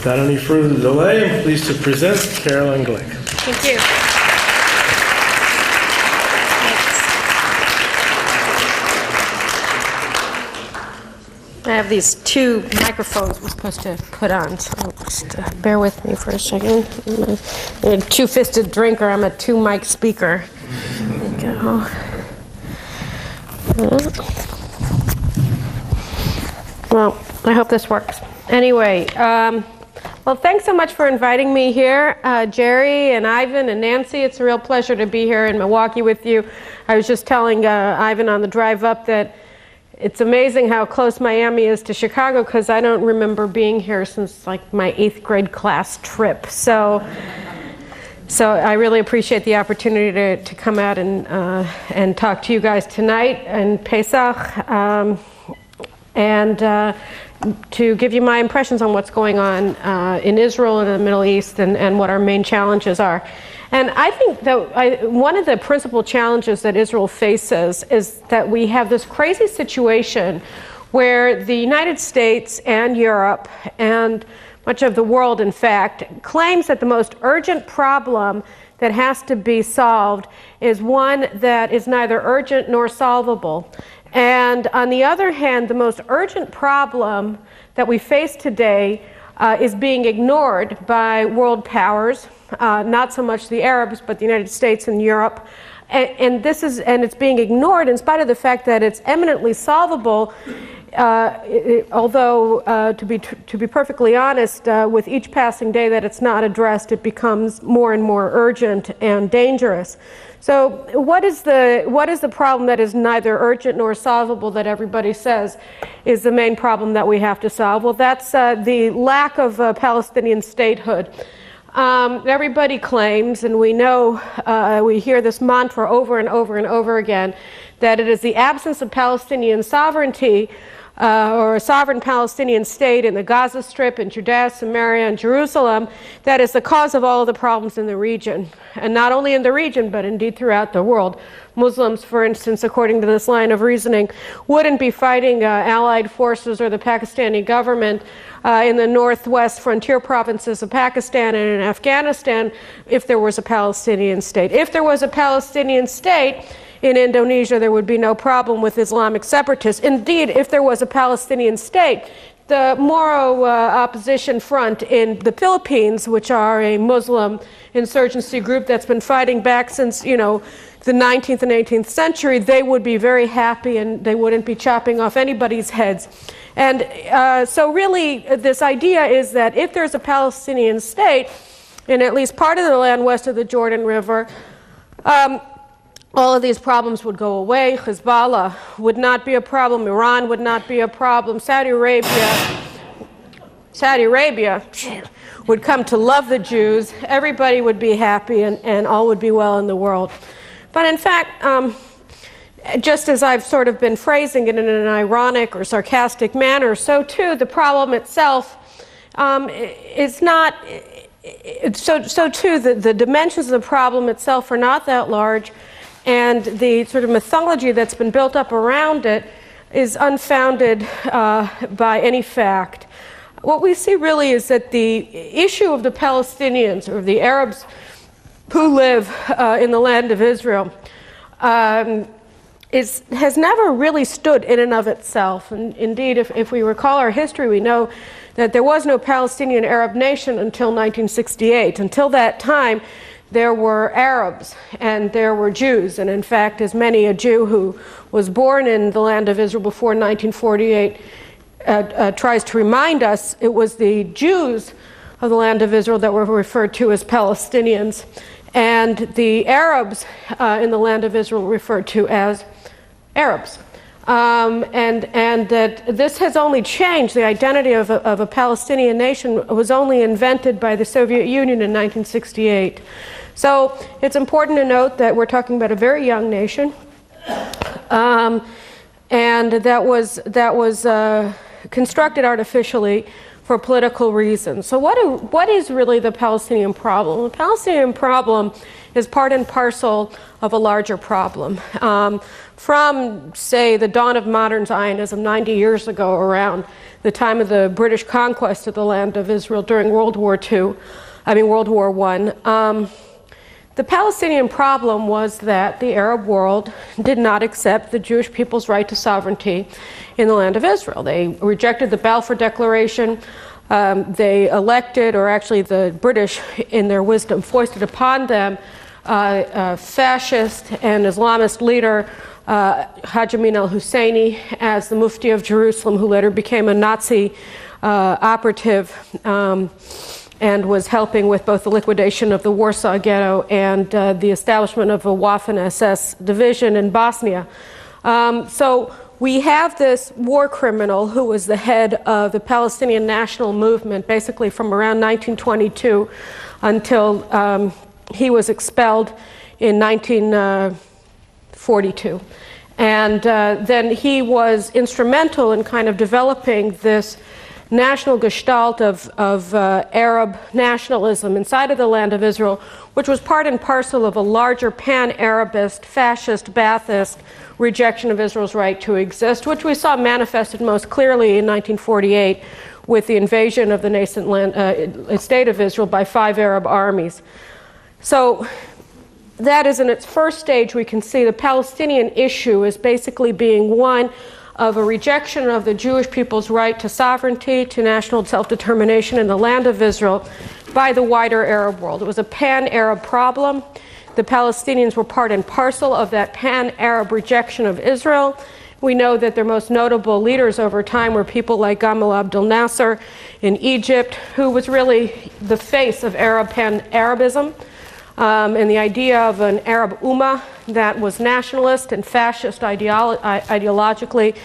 Without any further delay, I'm pleased to present Carolyn Glick. Thank you. I have these two microphones we're supposed to put on, so just bear with me for a second. I'm a two-fisted drinker. I'm a two-mic speaker. There you go. Well, I hope this works. Anyway, well, thanks so much for inviting me here, Jerry and Ivan and Nancy. It's a real pleasure to be here in Milwaukee with you. I was just telling Ivan on the drive up that it's amazing how close Miami is to Chicago, because I don't remember being here since like my 8th grade class trip. So I really appreciate the opportunity to come out and talk to you guys tonight and Pesach, and to give you my impressions on what's going on in Israel and in the Middle East, and what our main challenges are. And I think that one of the principal challenges that Israel faces is that we have this crazy situation where the United States and Europe and much of the world, in fact, claims that the most urgent problem that has to be solved is one that is neither urgent nor solvable. And on the other hand, the most urgent problem that we face today is being ignored by world powers, not so much the Arabs, but the United States and Europe. And it's being ignored in spite of the fact that it's eminently solvable. Although, to be perfectly honest, with each passing day that it's not addressed, it becomes more and more urgent and dangerous. So what is the problem that is neither urgent nor solvable that everybody says is the main problem that we have to solve? Well, that's the lack of Palestinian statehood. Everybody claims, and we know, we hear this mantra over and over and over again, that it is the absence of Palestinian sovereignty or a sovereign Palestinian state in the Gaza Strip, in Judea, Samaria, and Jerusalem that is the cause of all of the problems in the region. And not only in the region, but indeed throughout the world. Muslims, for instance, according to this line of reasoning, wouldn't be fighting allied forces or the Pakistani government in the northwest frontier provinces of Pakistan and in Afghanistan if there was a Palestinian state. If there was a Palestinian state in Indonesia, there would be no problem with Islamic separatists. Indeed, if there was a Palestinian state, the Moro opposition front in the Philippines, which are a Muslim insurgency group that's been fighting back since, the 19th and 18th century, they would be very happy and they wouldn't be chopping off anybody's heads. And so really, this idea is that if there's a Palestinian state in at least part of the land west of the Jordan River, all of these problems would go away. Hezbollah would not be a problem. Iran would not be a problem. Saudi Arabia would come to love the Jews. Everybody would be happy and all would be well in the world. But in fact, just as I've sort of been phrasing it in an ironic or sarcastic manner, so too the problem itself is not, so too the dimensions of the problem itself are not that large. And the sort of mythology that's been built up around it is unfounded by any fact. What we see really is that the issue of the Palestinians, or the Arabs who live in the land of Israel, has never really stood in and of itself. And indeed, if we recall our history, we know that there was no Palestinian Arab nation until 1968. Until that time, there were Arabs and there were Jews, and in fact, as many a Jew who was born in the land of Israel before 1948 tries to remind us, it was the Jews of the land of Israel that were referred to as Palestinians, and the Arabs in the land of Israel referred to as Arabs. And that this has only changed. The identity of a Palestinian nation was only invented by the Soviet Union in 1968. So it's important to note that we're talking about a very young nation, and that was constructed artificially for for political reasons. So what is really the Palestinian problem? The Palestinian problem is part and parcel of a larger problem. From, say, the dawn of modern Zionism 90 years ago, around the time of the British conquest of the land of Israel during World War I, the Palestinian problem was that the Arab world did not accept the Jewish people's right to sovereignty in the land of Israel. They rejected the Balfour Declaration. They elected, or actually the British, in their wisdom, foisted upon them a fascist and Islamist leader, Haj Amin al-Husseini, as the Mufti of Jerusalem, who later became a Nazi operative and was helping with both the liquidation of the Warsaw Ghetto and the establishment of a Waffen-SS division in Bosnia. So we have this war criminal who was the head of the Palestinian national movement, basically from around 1922 until he was expelled in 1942. And then he was instrumental in kind of developing this national gestalt of Arab nationalism inside of the land of Israel, which was part and parcel of a larger pan-Arabist, fascist, Ba'athist rejection of Israel's right to exist, which we saw manifested most clearly in 1948 with the invasion of the nascent state of Israel by 5 Arab armies. So that is, in its first stage, we can see the Palestinian issue as basically being one of a rejection of the Jewish people's right to sovereignty, to national self-determination in the land of Israel by the wider Arab world. It was a pan-Arab problem. The Palestinians were part and parcel of that pan-Arab rejection of Israel. We know that their most notable leaders over time were people like Gamal Abdel Nasser in Egypt, who was really the face of Arab pan-Arabism. And the idea of an Arab Ummah that was nationalist and fascist ideologically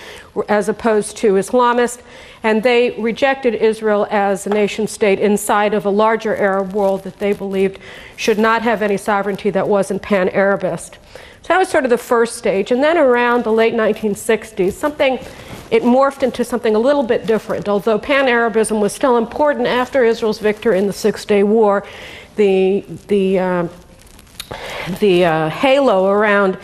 as opposed to Islamist. And they rejected Israel as a nation state inside of a larger Arab world that they believed should not have any sovereignty that wasn't pan-Arabist. So that was sort of the first stage. And then around the late 1960s, it morphed into something a little bit different. Although pan-Arabism was still important after Israel's victory in the Six-Day War, the halo around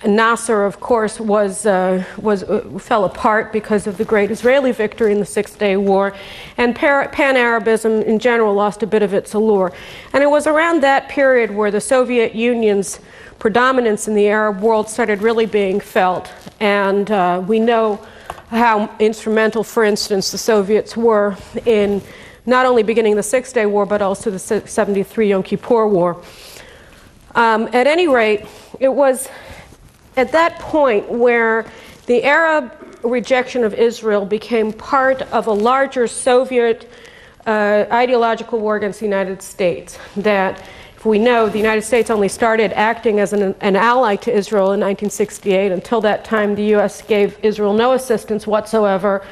Nasser, of course, fell apart because of the great Israeli victory in the Six-Day War, and pan-Arabism in general lost a bit of its allure. And it was around that period where the Soviet Union's predominance in the Arab world started really being felt. And we know how instrumental, for instance, the Soviets were in not only beginning the Six-Day War, but also the 73 Yom Kippur War. At any rate, it was at that point where the Arab rejection of Israel became part of a larger Soviet ideological war against the United States. That, if we know, the United States only started acting as an ally to Israel in 1968. Until that time, the U.S. gave Israel no assistance whatsoever.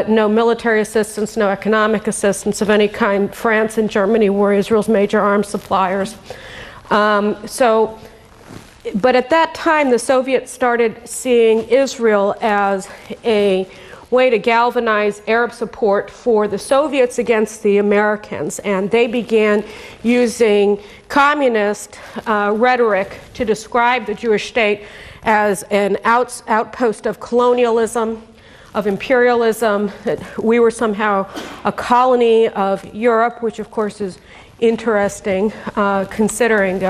No military assistance, no economic assistance of any kind. France and Germany were Israel's major arms suppliers. But at that time, the Soviets started seeing Israel as a way to galvanize Arab support for the Soviets against the Americans. And they began using communist rhetoric to describe the Jewish state as an outpost of colonialism, of imperialism, that we were somehow a colony of Europe, which of course is interesting considering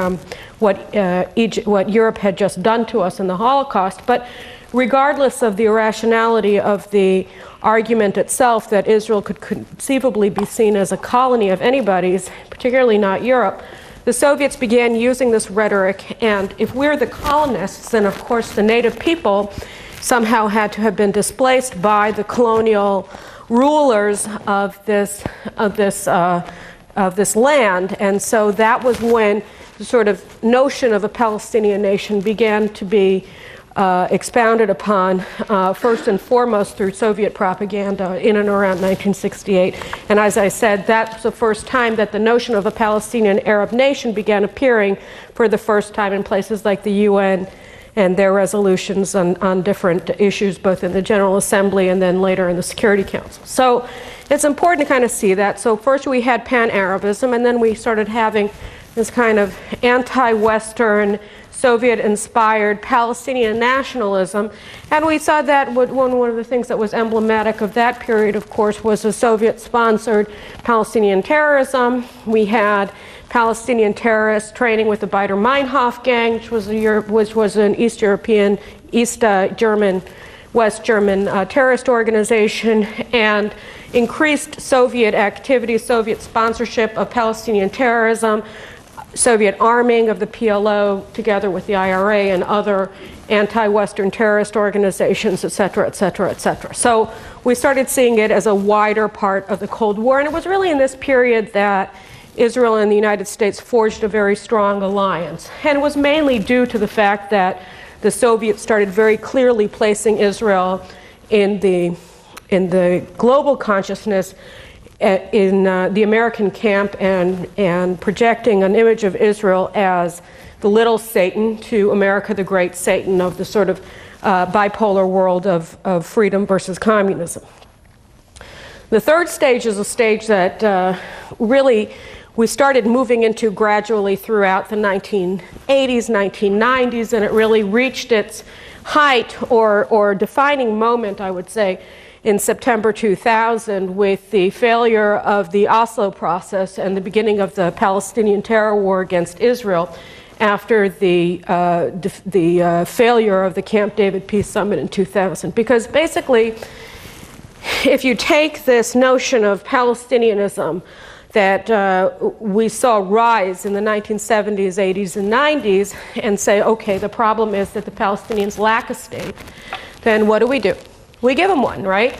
what Europe had just done to us in the Holocaust. But regardless of the irrationality of the argument itself that Israel could conceivably be seen as a colony of anybody's, particularly not Europe, the Soviets began using this rhetoric. And if we're the colonists, then of course the native people somehow had to have been displaced by the colonial rulers of this land. And so that was when the sort of notion of a Palestinian nation began to be expounded upon, first and foremost through Soviet propaganda in and around 1968. And as I said, that's the first time that the notion of a Palestinian Arab nation began appearing for the first time in places like the UN and their resolutions on different issues, both in the General Assembly and then later in the Security Council. So it's important to kind of see that. So first we had Pan-Arabism, and then we started having this kind of anti-Western, Soviet-inspired Palestinian nationalism. And we saw that one of the things that was emblematic of that period, of course, was the Soviet-sponsored Palestinian terrorism. We had Palestinian terrorists training with the Baader-Meinhof gang, which was an East German, West German terrorist organization, and increased Soviet activity, Soviet sponsorship of Palestinian terrorism, Soviet arming of the PLO together with the IRA and other anti-Western terrorist organizations, et cetera, et cetera, et cetera. So we started seeing it as a wider part of the Cold War, and it was really in this period that Israel and the United States forged a very strong alliance. And it was mainly due to the fact that the Soviets started very clearly placing Israel in the global consciousness in the American camp and projecting an image of Israel as the little Satan to America, the great Satan of the sort of bipolar world of freedom versus communism. The third stage is a stage that really we started moving into gradually throughout the 1980s, 1990s, and it really reached its height or defining moment, I would say, in September 2000 with the failure of the Oslo process and the beginning of the Palestinian terror war against Israel after the failure of the Camp David Peace Summit in 2000. Because basically, if you take this notion of Palestinianism that we saw rise in the 1970s, 80s, and 90s and say, okay, the problem is that the Palestinians lack a state, then what do? We give them one, right?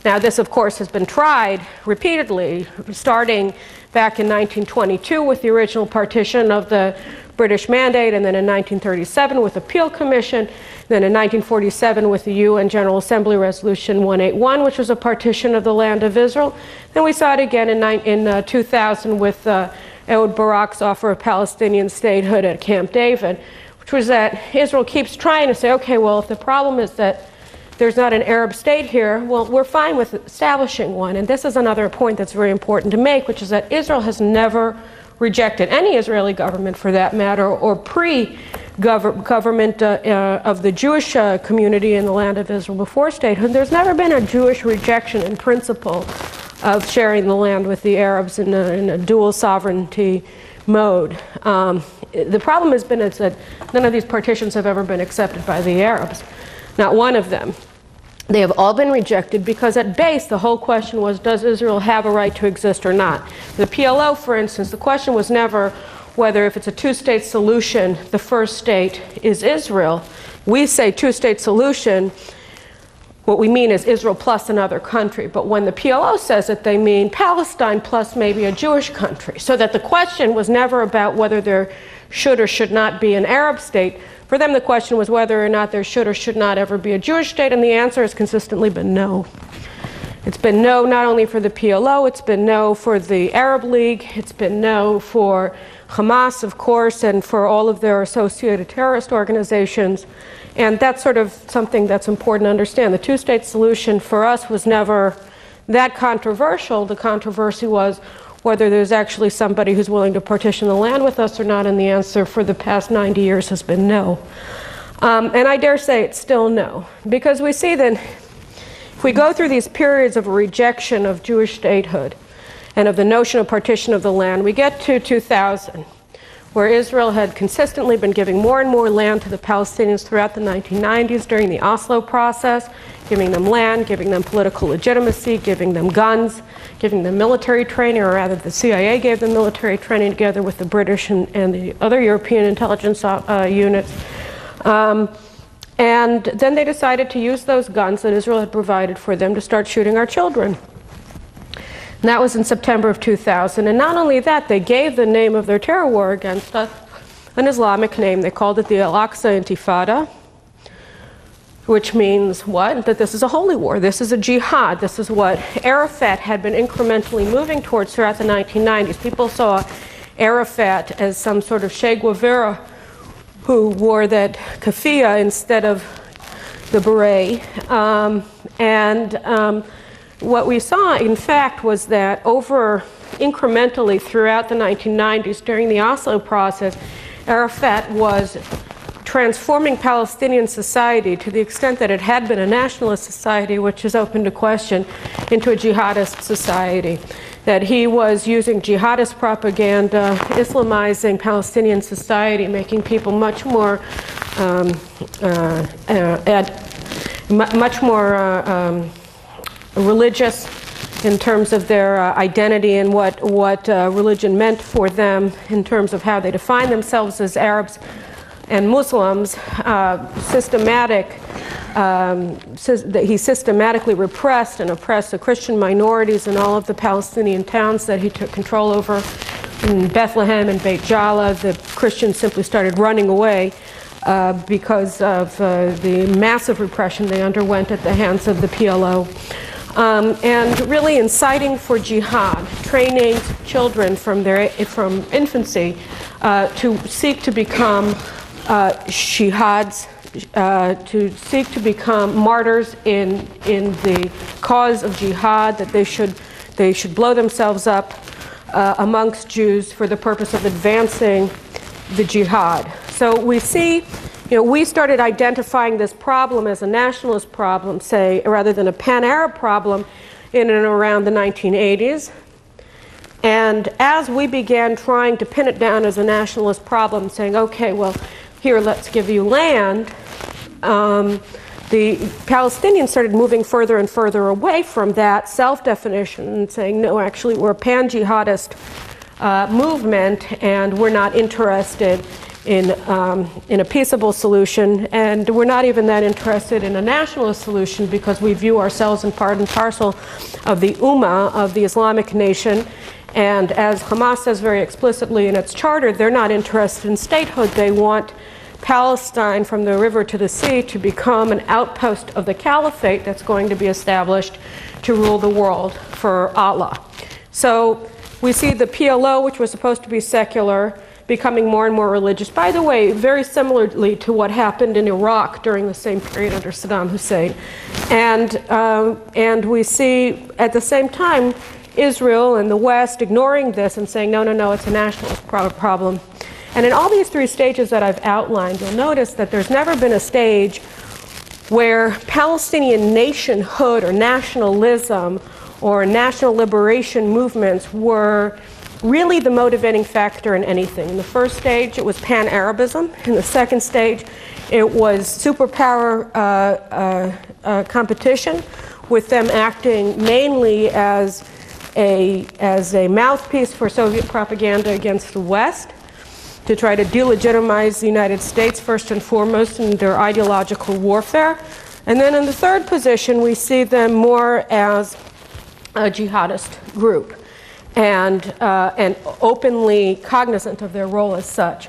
Now, this, of course, has been tried repeatedly, starting back in 1922 with the original partition of the British Mandate, and then in 1937 with the Peel Commission, then in 1947 with the UN General Assembly Resolution 181, which was a partition of the land of Israel. Then we saw it again in 2000 with Ehud Barak's offer of Palestinian statehood at Camp David, which was that Israel keeps trying to say, okay, well, if the problem is that there's not an Arab state here, well, we're fine with establishing one. And this is another point that's very important to make, which is that Israel has never rejected, any Israeli government for that matter, or pre-government of the Jewish community in the land of Israel before statehood. There's never been a Jewish rejection in principle of sharing the land with the Arabs in a dual sovereignty mode. The problem has been is that none of these partitions have ever been accepted by the Arabs. Not one of them. They have all been rejected because at base the whole question was, does Israel have a right to exist or not? The PLO, for instance, the question was never whether if it's a two-state solution, the first state is Israel. We say two-state solution, what we mean is Israel plus another country. But when the PLO says it, they mean Palestine plus maybe a Jewish country. So that the question was never about whether there should or should not be an Arab state. For them, the question was whether or not there should or should not ever be a Jewish state, and the answer has consistently been no. It's been no not only for the PLO, it's been no for the Arab League, it's been no for Hamas, of course, and for all of their associated terrorist organizations. And that's sort of something that's important to understand. The two-state solution for us was never that controversial. The controversy was whether there's actually somebody who's willing to partition the land with us or not, and the answer for the past 90 years has been no. And I dare say it's still no, because we see that if we go through these periods of rejection of Jewish statehood and of the notion of partition of the land, we get to 2000, where Israel had consistently been giving more and more land to the Palestinians throughout the 1990s during the Oslo process, giving them land, giving them political legitimacy, giving them guns, giving them military training, or rather the CIA gave them military training together with the British and the other European intelligence units. And then they decided to use those guns that Israel had provided for them to start shooting our children. And that was in September of 2000. And not only that, they gave the name of their terror war against us an Islamic name. They called it the Al-Aqsa Intifada, which means what? That this is a holy war. This is a jihad. This is what Arafat had been incrementally moving towards throughout the 1990s. People saw Arafat as some sort of Che Guevara who wore that keffiyeh instead of the beret. What we saw, in fact, was that over incrementally throughout the 1990s, during the Oslo process, Arafat was transforming Palestinian society to the extent that it had been a nationalist society, which is open to question, into a jihadist society. That he was using jihadist propaganda, Islamizing Palestinian society, making people much more religious in terms of their identity and what religion meant for them in terms of how they define themselves as Arabs and Muslims. He systematically repressed and oppressed the Christian minorities in all of the Palestinian towns that he took control over. In Bethlehem and Beit Jala, the Christians simply started running away because of the massive repression they underwent at the hands of the PLO. And really inciting for jihad, training children from infancy to seek to become shihads, to seek to become martyrs in the cause of jihad, that they should blow themselves up amongst Jews for the purpose of advancing the jihad. So we see, we started identifying this problem as a nationalist problem, say, rather than a pan-Arab problem in and around the 1980s. And as we began trying to pin it down as a nationalist problem, saying, okay, well, here, let's give you land, the Palestinians started moving further and further away from that self-definition and saying, no, actually, we're a pan-jihadist movement, and we're not interested in a peaceable solution, and we're not even that interested in a nationalist solution because we view ourselves in part and parcel of the Ummah, of the Islamic nation. And as Hamas says very explicitly in its charter, they're not interested in statehood. They want Palestine from the river to the sea to become an outpost of the caliphate that's going to be established to rule the world for Allah. So we see the PLO, which was supposed to be secular, becoming more and more religious. By the way, very similarly to what happened in Iraq during the same period under Saddam Hussein. And we see at the same time Israel and the West ignoring this and saying, no, no, no, it's a nationalist problem. And in all these three stages that I've outlined, you'll notice that there's never been a stage where Palestinian nationhood or nationalism or national liberation movements were really the motivating factor in anything. In the first stage, it was pan-Arabism. In the second stage, it was superpower competition, with them acting mainly as a mouthpiece for Soviet propaganda against the West, to try to delegitimize the United States first and foremost in their ideological warfare. And then in the third position, we see them more as a jihadist group, and openly cognizant of their role as such.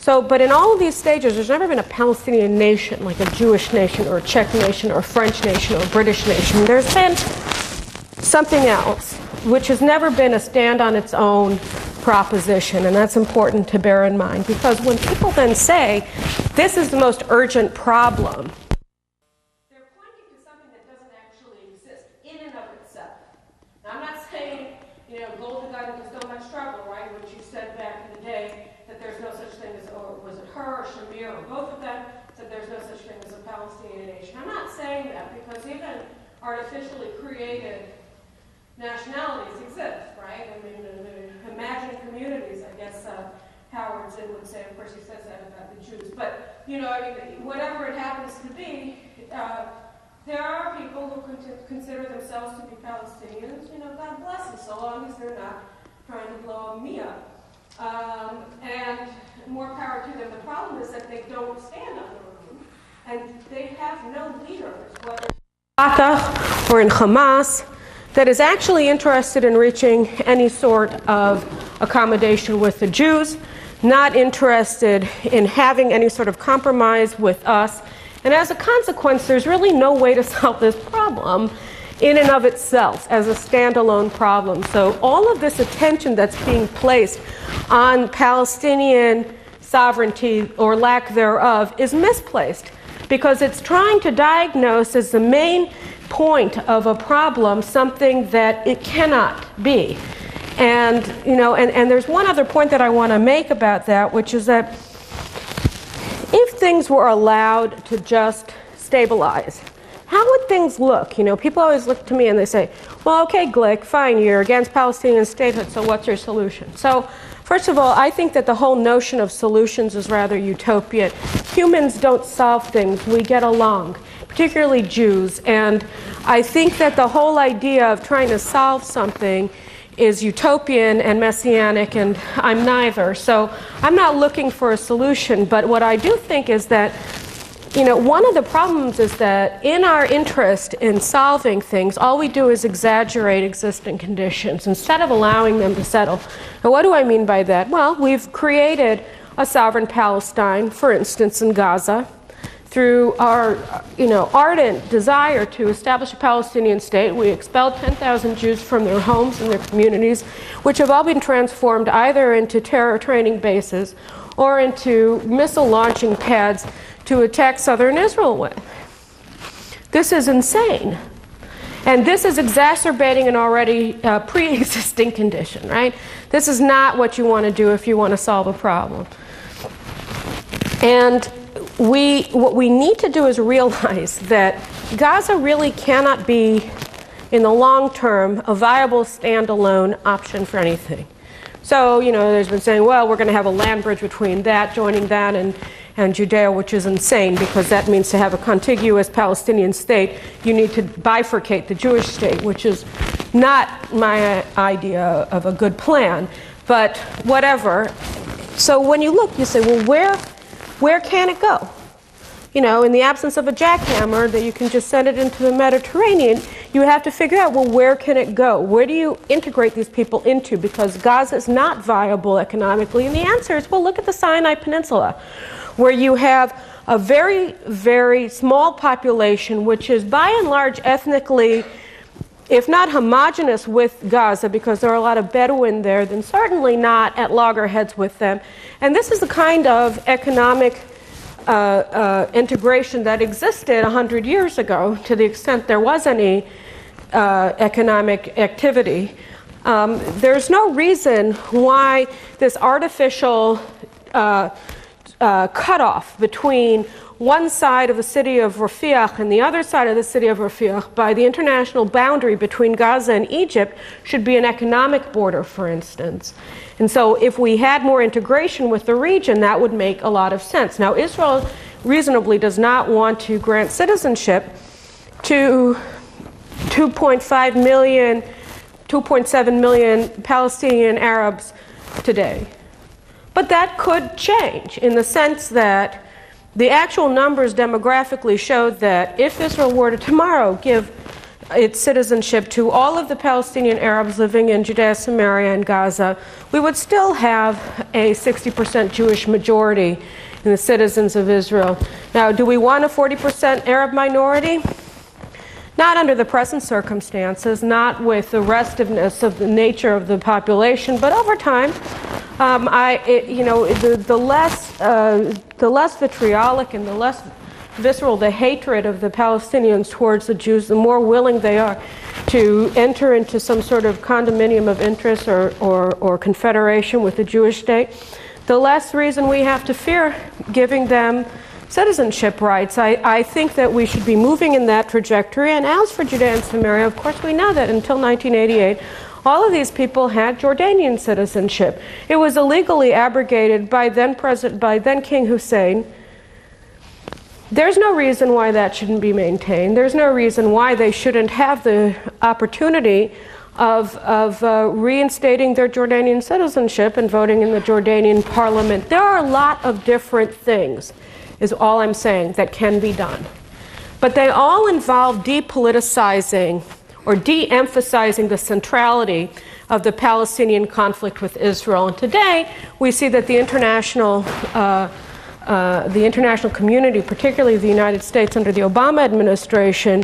So, but in all of these stages, there's never been a Palestinian nation, like a Jewish nation or a Czech nation or a French nation or a British nation. There's been something else, which has never been a stand on its own proposition, and that's important to bear in mind, because when people then say, this is the most urgent problem, they're pointing to something that doesn't actually exist in and of itself. Now, I'm not saying, Golda Meir was so much trouble, right, which you said back in the day that there's no such thing as, or was it her or Shamir or both of them, said there's no such thing as a Palestinian nation. I'm not saying that, because even artificially created nationalities exist, right? I mean, imagined communities, I guess Howard Zinn would say, of course he says that about the Jews, but, whatever it happens to be, there are people who consider themselves to be Palestinians, God bless them, so long as they're not trying to blow me up. And more power to them. The problem is that they don't stand on their own, and they have no leaders, whether in Fatah or in Hamas, that is actually interested in reaching any sort of accommodation with the Jews, not interested in having any sort of compromise with us. And as a consequence, there's really no way to solve this problem in and of itself as a standalone problem. So all of this attention that's being placed on Palestinian sovereignty or lack thereof is misplaced, because it's trying to diagnose as the main point of a problem something that it cannot be. And, and there's one other point that I want to make about that, which is that if things were allowed to just stabilize, how would things look? People always look to me and they say, well, okay, Glick, fine, you're against Palestinian statehood, so what's your solution? So, first of all, I think that the whole notion of solutions is rather utopian. Humans don't solve things, we get along, particularly Jews. And I think that the whole idea of trying to solve something is utopian and messianic, and I'm neither. So I'm not looking for a solution, but what I do think is that one of the problems is that in our interest in solving things, all we do is exaggerate existing conditions instead of allowing them to settle. Now, what do I mean by that? Well, we've created a sovereign Palestine, for instance, in Gaza, through our ardent desire to establish a Palestinian state. We expelled 10,000 Jews from their homes and their communities, which have all been transformed either into terror training bases or into missile launching pads to attack southern Israel with. This is insane. And this is exacerbating an already pre-existing condition, right? This is not what you want to do if you want to solve a problem. And what we need to do is realize that Gaza really cannot be, in the long term, a viable standalone option for anything. So, there's been saying, well, we're going to have a land bridge between that, joining that and Judea, which is insane, because that means to have a contiguous Palestinian state, you need to bifurcate the Jewish state, which is not my idea of a good plan, but whatever. So when you look, you say, well, where can it go? In the absence of a jackhammer that you can just send it into the Mediterranean, you have to figure out, well, where can it go? Where do you integrate these people into? Because Gaza is not viable economically. And the answer is, well, look at the Sinai Peninsula, where you have a very, very small population, which is by and large ethnically, if not homogenous with Gaza, because there are a lot of Bedouin there, then certainly not at loggerheads with them. And this is the kind of economic integration that existed 100 years ago, to the extent there was any economic activity. There's no reason why this artificial cutoff between one side of the city of Rafiah and the other side of the city of Rafiah by the international boundary between Gaza and Egypt should be an economic border, for instance. And so if we had more integration with the region, that would make a lot of sense. Now, Israel reasonably does not want to grant citizenship to 2.7 million Palestinian Arabs today. But that could change in the sense that the actual numbers demographically showed that if Israel were to tomorrow give its citizenship to all of the Palestinian Arabs living in Judea, Samaria, and Gaza, we would still have a 60% Jewish majority in the citizens of Israel. Now, do we want a 40% Arab minority? Not under the present circumstances, not with the restiveness of the nature of the population, but over time, the less vitriolic and the less visceral the hatred of the Palestinians towards the Jews, the more willing they are to enter into some sort of condominium of interest or confederation with the Jewish state, the less reason we have to fear giving them citizenship rights. I think that we should be moving in that trajectory. And as for Judea and Samaria, of course, we know that until 1988, all of these people had Jordanian citizenship. It was illegally abrogated by then King Hussein. There's no reason why that shouldn't be maintained. There's no reason why they shouldn't have the opportunity of reinstating their Jordanian citizenship and voting in the Jordanian parliament. There are a lot of different things, is all I'm saying, that can be done. But they all involve depoliticizing or de-emphasizing the centrality of the Palestinian conflict with Israel. And today, we see that the international community, particularly the United States under the Obama administration,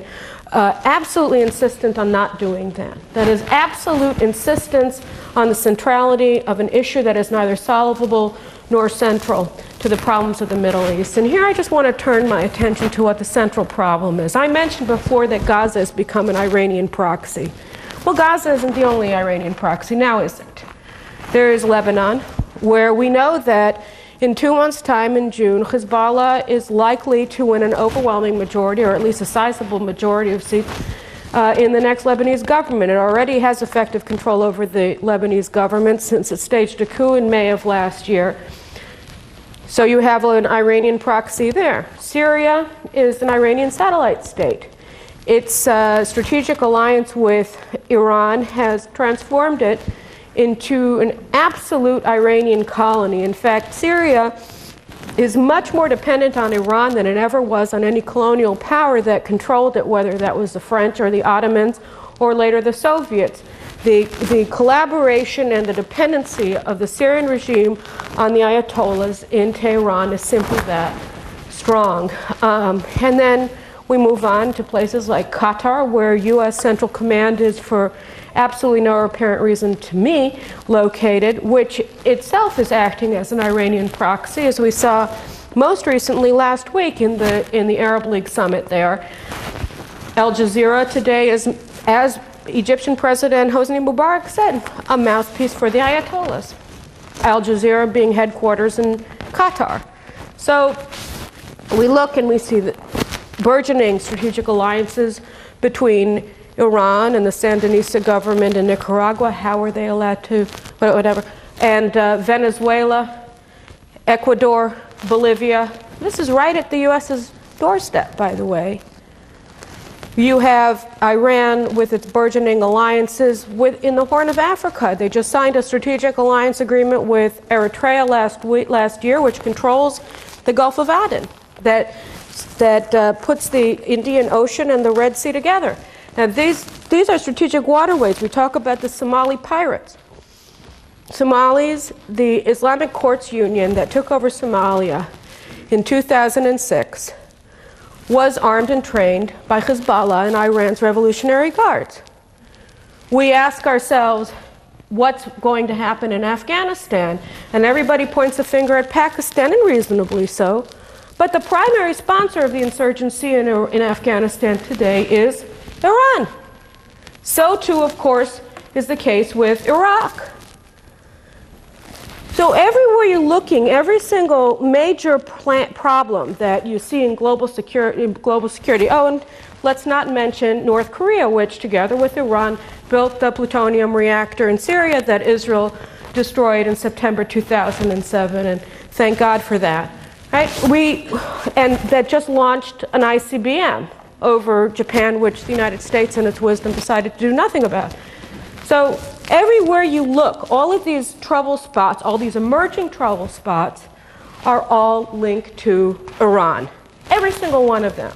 absolutely insistent on not doing that. That is absolute insistence on the centrality of an issue that is neither solvable nor central to the problems of the Middle East. And here I just want to turn my attention to what the central problem is. I mentioned before that Gaza has become an Iranian proxy. Well, Gaza isn't the only Iranian proxy, now is it? There is Lebanon, where we know that in 2 months' time, in June, Hezbollah is likely to win an overwhelming majority, or at least a sizable majority of seats, in the next Lebanese government. It already has effective control over the Lebanese government since it staged a coup in May of last year. So you have an Iranian proxy there. Syria is an Iranian satellite state. Its strategic alliance with Iran has transformed it into an absolute Iranian colony. In fact, Syria is much more dependent on Iran than it ever was on any colonial power that controlled it, whether that was the French or the Ottomans or later the Soviets. The collaboration and the dependency of the Syrian regime on the Ayatollahs in Tehran is simply that strong. And then we move on to places like Qatar, where U.S. Central Command is, for absolutely no apparent reason to me, located, which itself is acting as an Iranian proxy, as we saw most recently last week in the Arab League summit there. Al Jazeera today is, as Egyptian President Hosni Mubarak said, a mouthpiece for the Ayatollahs. Al Jazeera being headquarters in Qatar. So we look and we see the burgeoning strategic alliances between Iran and the Sandinista government in Nicaragua. How are they allowed to, whatever, and Venezuela, Ecuador, Bolivia. This is right at the U.S.'s doorstep, by the way. You have Iran with its burgeoning alliances in the Horn of Africa. They just signed a strategic alliance agreement with Eritrea last year, which controls the Gulf of Aden, that puts the Indian Ocean and the Red Sea together. Now, these are strategic waterways. We talk about the Somali pirates. Somalis, the Islamic Courts Union that took over Somalia in 2006, was armed and trained by Hezbollah and Iran's Revolutionary Guards. We ask ourselves, what's going to happen in Afghanistan? And everybody points the finger at Pakistan, and reasonably so. But the primary sponsor of the insurgency in Afghanistan today is Iran. So too, of course, is the case with Iraq. So everywhere you're looking, every single major problem that you see in global security, oh, and let's not mention North Korea, which together with Iran built the plutonium reactor in Syria that Israel destroyed in September 2007, and thank God for that. Right? And that just launched an ICBM over Japan, which the United States in its wisdom decided to do nothing about. So everywhere you look, all of these trouble spots, all these emerging trouble spots, are all linked to Iran. Every single one of them.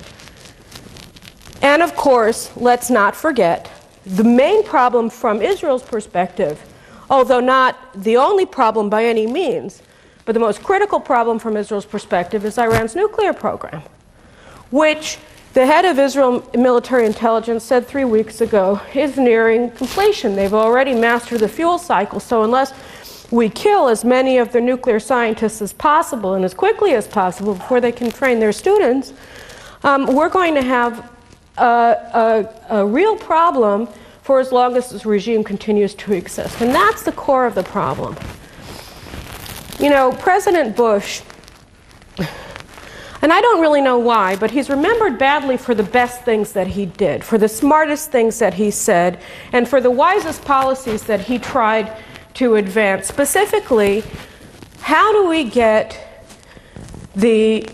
And of course, let's not forget, the main problem from Israel's perspective, although not the only problem by any means, but the most critical problem from Israel's perspective is Iran's nuclear program, which the head of Israel military intelligence said 3 weeks ago is nearing completion. They've already mastered the fuel cycle, so unless we kill as many of their nuclear scientists as possible and as quickly as possible before they can train their students, we're going to have a real problem for as long as this regime continues to exist. And that's the core of the problem. You know, President Bush, and I don't really know why, but he's remembered badly for the best things that he did, for the smartest things that he said, and for the wisest policies that he tried to advance. Specifically, how do we get the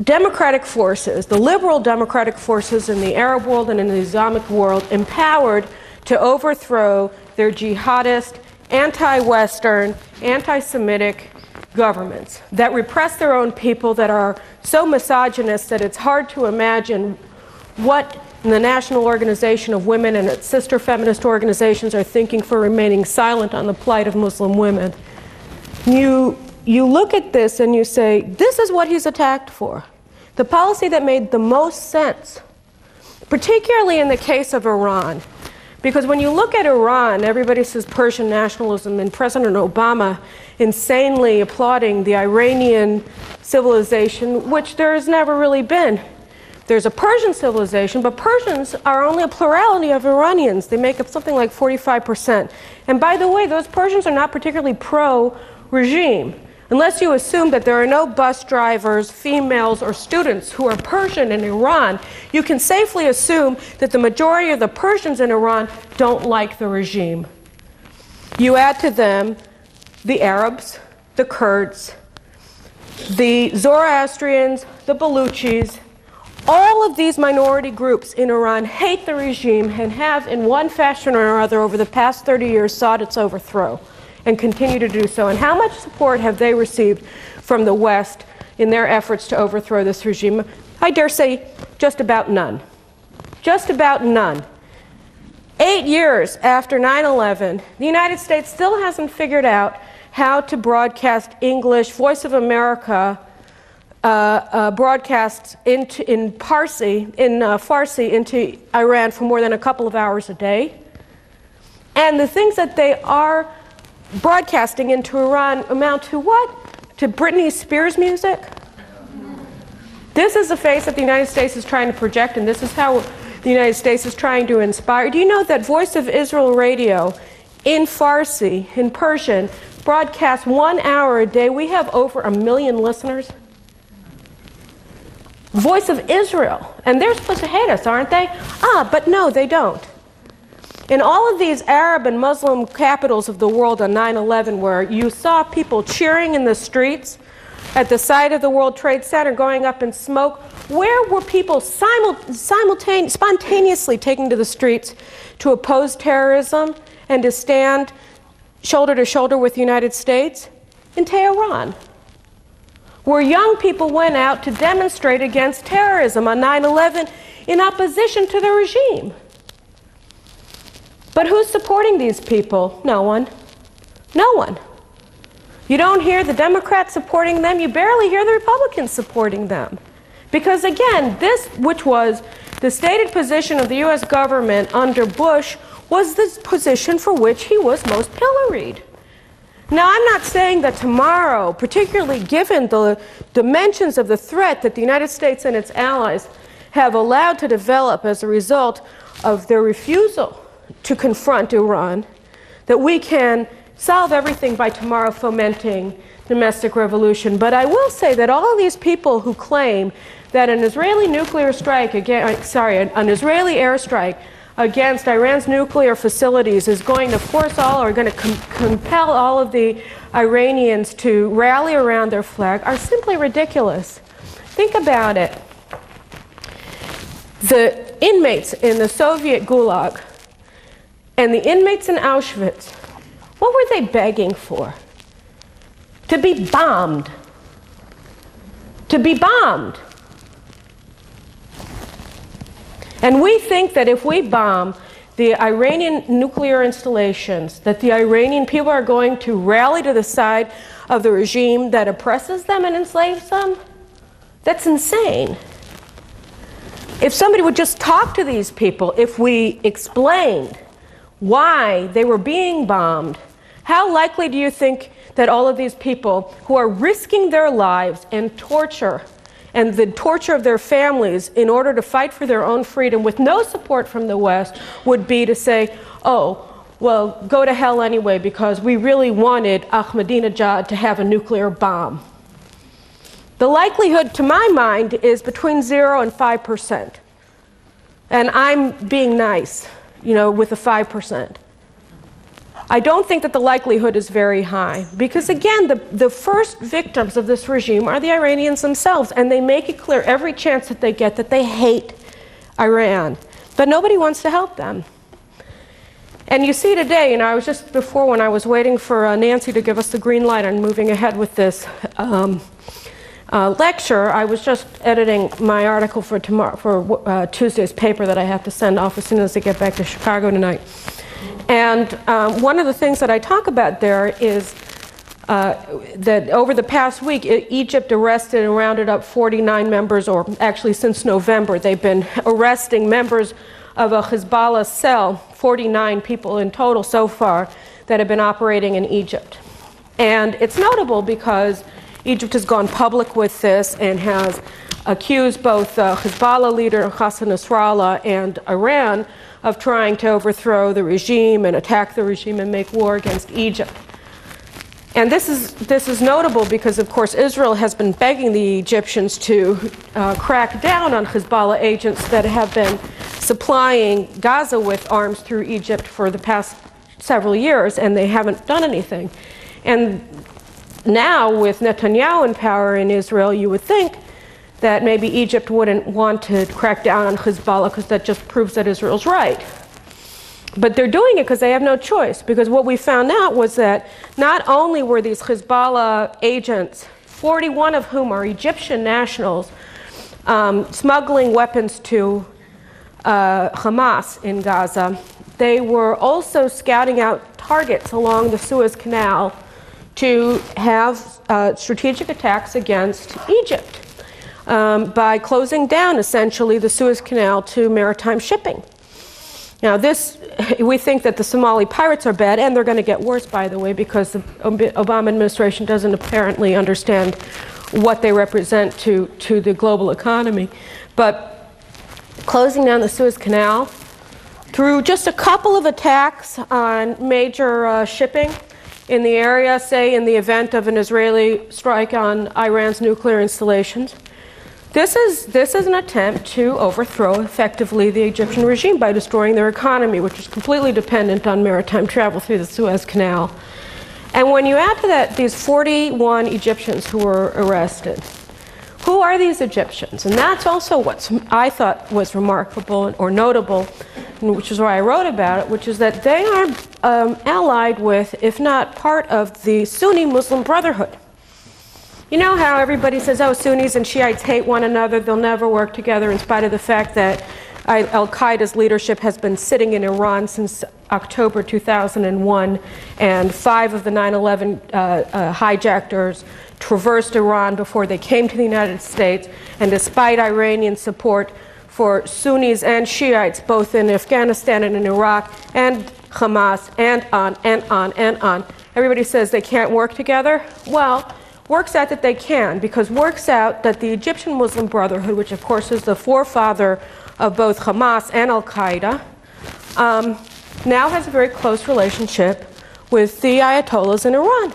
democratic forces, the liberal democratic forces in the Arab world and in the Islamic world, empowered to overthrow their jihadist, anti-Western, anti-Semitic governments that repress their own people, that are so misogynist that it's hard to imagine what the National Organization of Women and its sister feminist organizations are thinking for remaining silent on the plight of Muslim women. You look at this and you say, this is what he's attacked for. The policy that made the most sense, particularly in the case of Iran, Because when you look at Iran, everybody says Persian nationalism, and President Obama insanely applauding the Iranian civilization, which there has never really been. There's a Persian civilization, but Persians are only a plurality of Iranians. They make up something like 45%. And by the way, those Persians are not particularly pro-regime. Unless you assume that there are no bus drivers, females, or students who are Persian in Iran, you can safely assume that the majority of the Persians in Iran don't like the regime. You add to them the Arabs, the Kurds, the Zoroastrians, the Baluchis. All of these minority groups in Iran hate the regime and have, in one fashion or other, over the past 30 years, sought its overthrow and continue to do so. And how much support have they received from the West in their efforts to overthrow this regime? I dare say just about none. Just about none. 8 years after 9/11, the United States still hasn't figured out how to broadcast English. Voice of America broadcasts in Farsi into Iran for more than a couple of hours a day. And the things that they are broadcasting into Iran amount to what? To Britney Spears music? This is the face that the United States is trying to project, and this is how the United States is trying to inspire. Do you know that Voice of Israel radio in Farsi, in Persian, broadcasts 1 hour a day? We have over 1 million listeners. Voice of Israel. And they're supposed to hate us, aren't they? But no, they don't. In all of these Arab and Muslim capitals of the world on 9/11, where you saw people cheering in the streets at the site of the World Trade Center, going up in smoke, where were people spontaneously taking to the streets to oppose terrorism and to stand shoulder to shoulder with the United States? In Tehran, where young people went out to demonstrate against terrorism on 9/11 in opposition to the regime. But who's supporting these people? No one. No one. You don't hear the Democrats supporting them. You barely hear the Republicans supporting them. Because again, this, which was the stated position of the U.S. government under Bush, was the position for which he was most pilloried. Now, I'm not saying that tomorrow, particularly given the dimensions of the threat that the United States and its allies have allowed to develop as a result of their refusal to confront Iran, that we can solve everything by tomorrow fomenting domestic revolution. But I will say that all of these people who claim that an Israeli nuclear strike against, an Israeli airstrike against Iran's nuclear facilities is going to force all, or going to compel all of the Iranians to rally around their flag are simply ridiculous. Think about it. The inmates in the Soviet Gulag and the inmates in Auschwitz, what were they begging for? To be bombed. To be bombed. And we think that if we bomb the Iranian nuclear installations, that the Iranian people are going to rally to the side of the regime that oppresses them and enslaves them? That's insane. If somebody would just talk to these people, if we explained why they were being bombed, how likely do you think that all of these people who are risking their lives and torture and the torture of their families in order to fight for their own freedom with no support from the West would be to say, oh, well, go to hell anyway because we really wanted Ahmadinejad to have a nuclear bomb? The likelihood, to my mind, is between 0 and 5%. And I'm being nice, with the 5%. I don't think that the likelihood is very high because, again, the first victims of this regime are the Iranians themselves, and they make it clear every chance that they get that they hate Iran. But nobody wants to help them. And you see today, I was just before when I was waiting for Nancy to give us the green light on moving ahead with this lecture, I was just editing my article for tomorrow, for Tuesday's paper that I have to send off as soon as I get back to Chicago tonight. And one of the things that I talk about there is that over the past week, Egypt arrested and rounded up 49 members, or actually since November, they've been arresting members of a Hezbollah cell, 49 people in total so far, that have been operating in Egypt. And it's notable because Egypt has gone public with this and has accused both Hezbollah leader Hassan Nasrallah and Iran of trying to overthrow the regime and attack the regime and make war against Egypt. And this is notable because, of course, Israel has been begging the Egyptians to crack down on Hezbollah agents that have been supplying Gaza with arms through Egypt for the past several years, and they haven't done anything. And now, with Netanyahu in power in Israel, you would think that maybe Egypt wouldn't want to crack down on Hezbollah because that just proves that Israel's right. But they're doing it because they have no choice, because what we found out was that not only were these Hezbollah agents, 41 of whom are Egyptian nationals, smuggling weapons to Hamas in Gaza, they were also scouting out targets along the Suez Canal to have strategic attacks against Egypt by closing down essentially the Suez Canal to maritime shipping. Now we think that the Somali pirates are bad, and they're going to get worse, by the way, because the Obama administration doesn't apparently understand what they represent to the global economy. But closing down the Suez Canal through just a couple of attacks on major shipping in the area, say in the event of an Israeli strike on Iran's nuclear installations, this is an attempt to overthrow effectively the Egyptian regime by destroying their economy, which is completely dependent on maritime travel through the Suez Canal. And when you add to that these 41 Egyptians who were arrested, who are these Egyptians? And that's also what I thought was remarkable or notable, which is why I wrote about it, which is that they are allied with, if not part of, the Sunni Muslim Brotherhood. You know how everybody says, oh, Sunnis and Shiites hate one another, they'll never work together, in spite of the fact that Al-Qaeda's leadership has been sitting in Iran since October 2001, and 5 of the 9/11 hijackers traversed Iran before they came to the United States, and despite Iranian support for Sunnis and Shiites, both in Afghanistan and in Iraq, and Hamas, and on, and on, and on, everybody says they can't work together. Well, works out that they can, because works out that the Egyptian Muslim Brotherhood, which of course is the forefather of both Hamas and Al-Qaeda, now has a very close relationship with the Ayatollahs in Iran.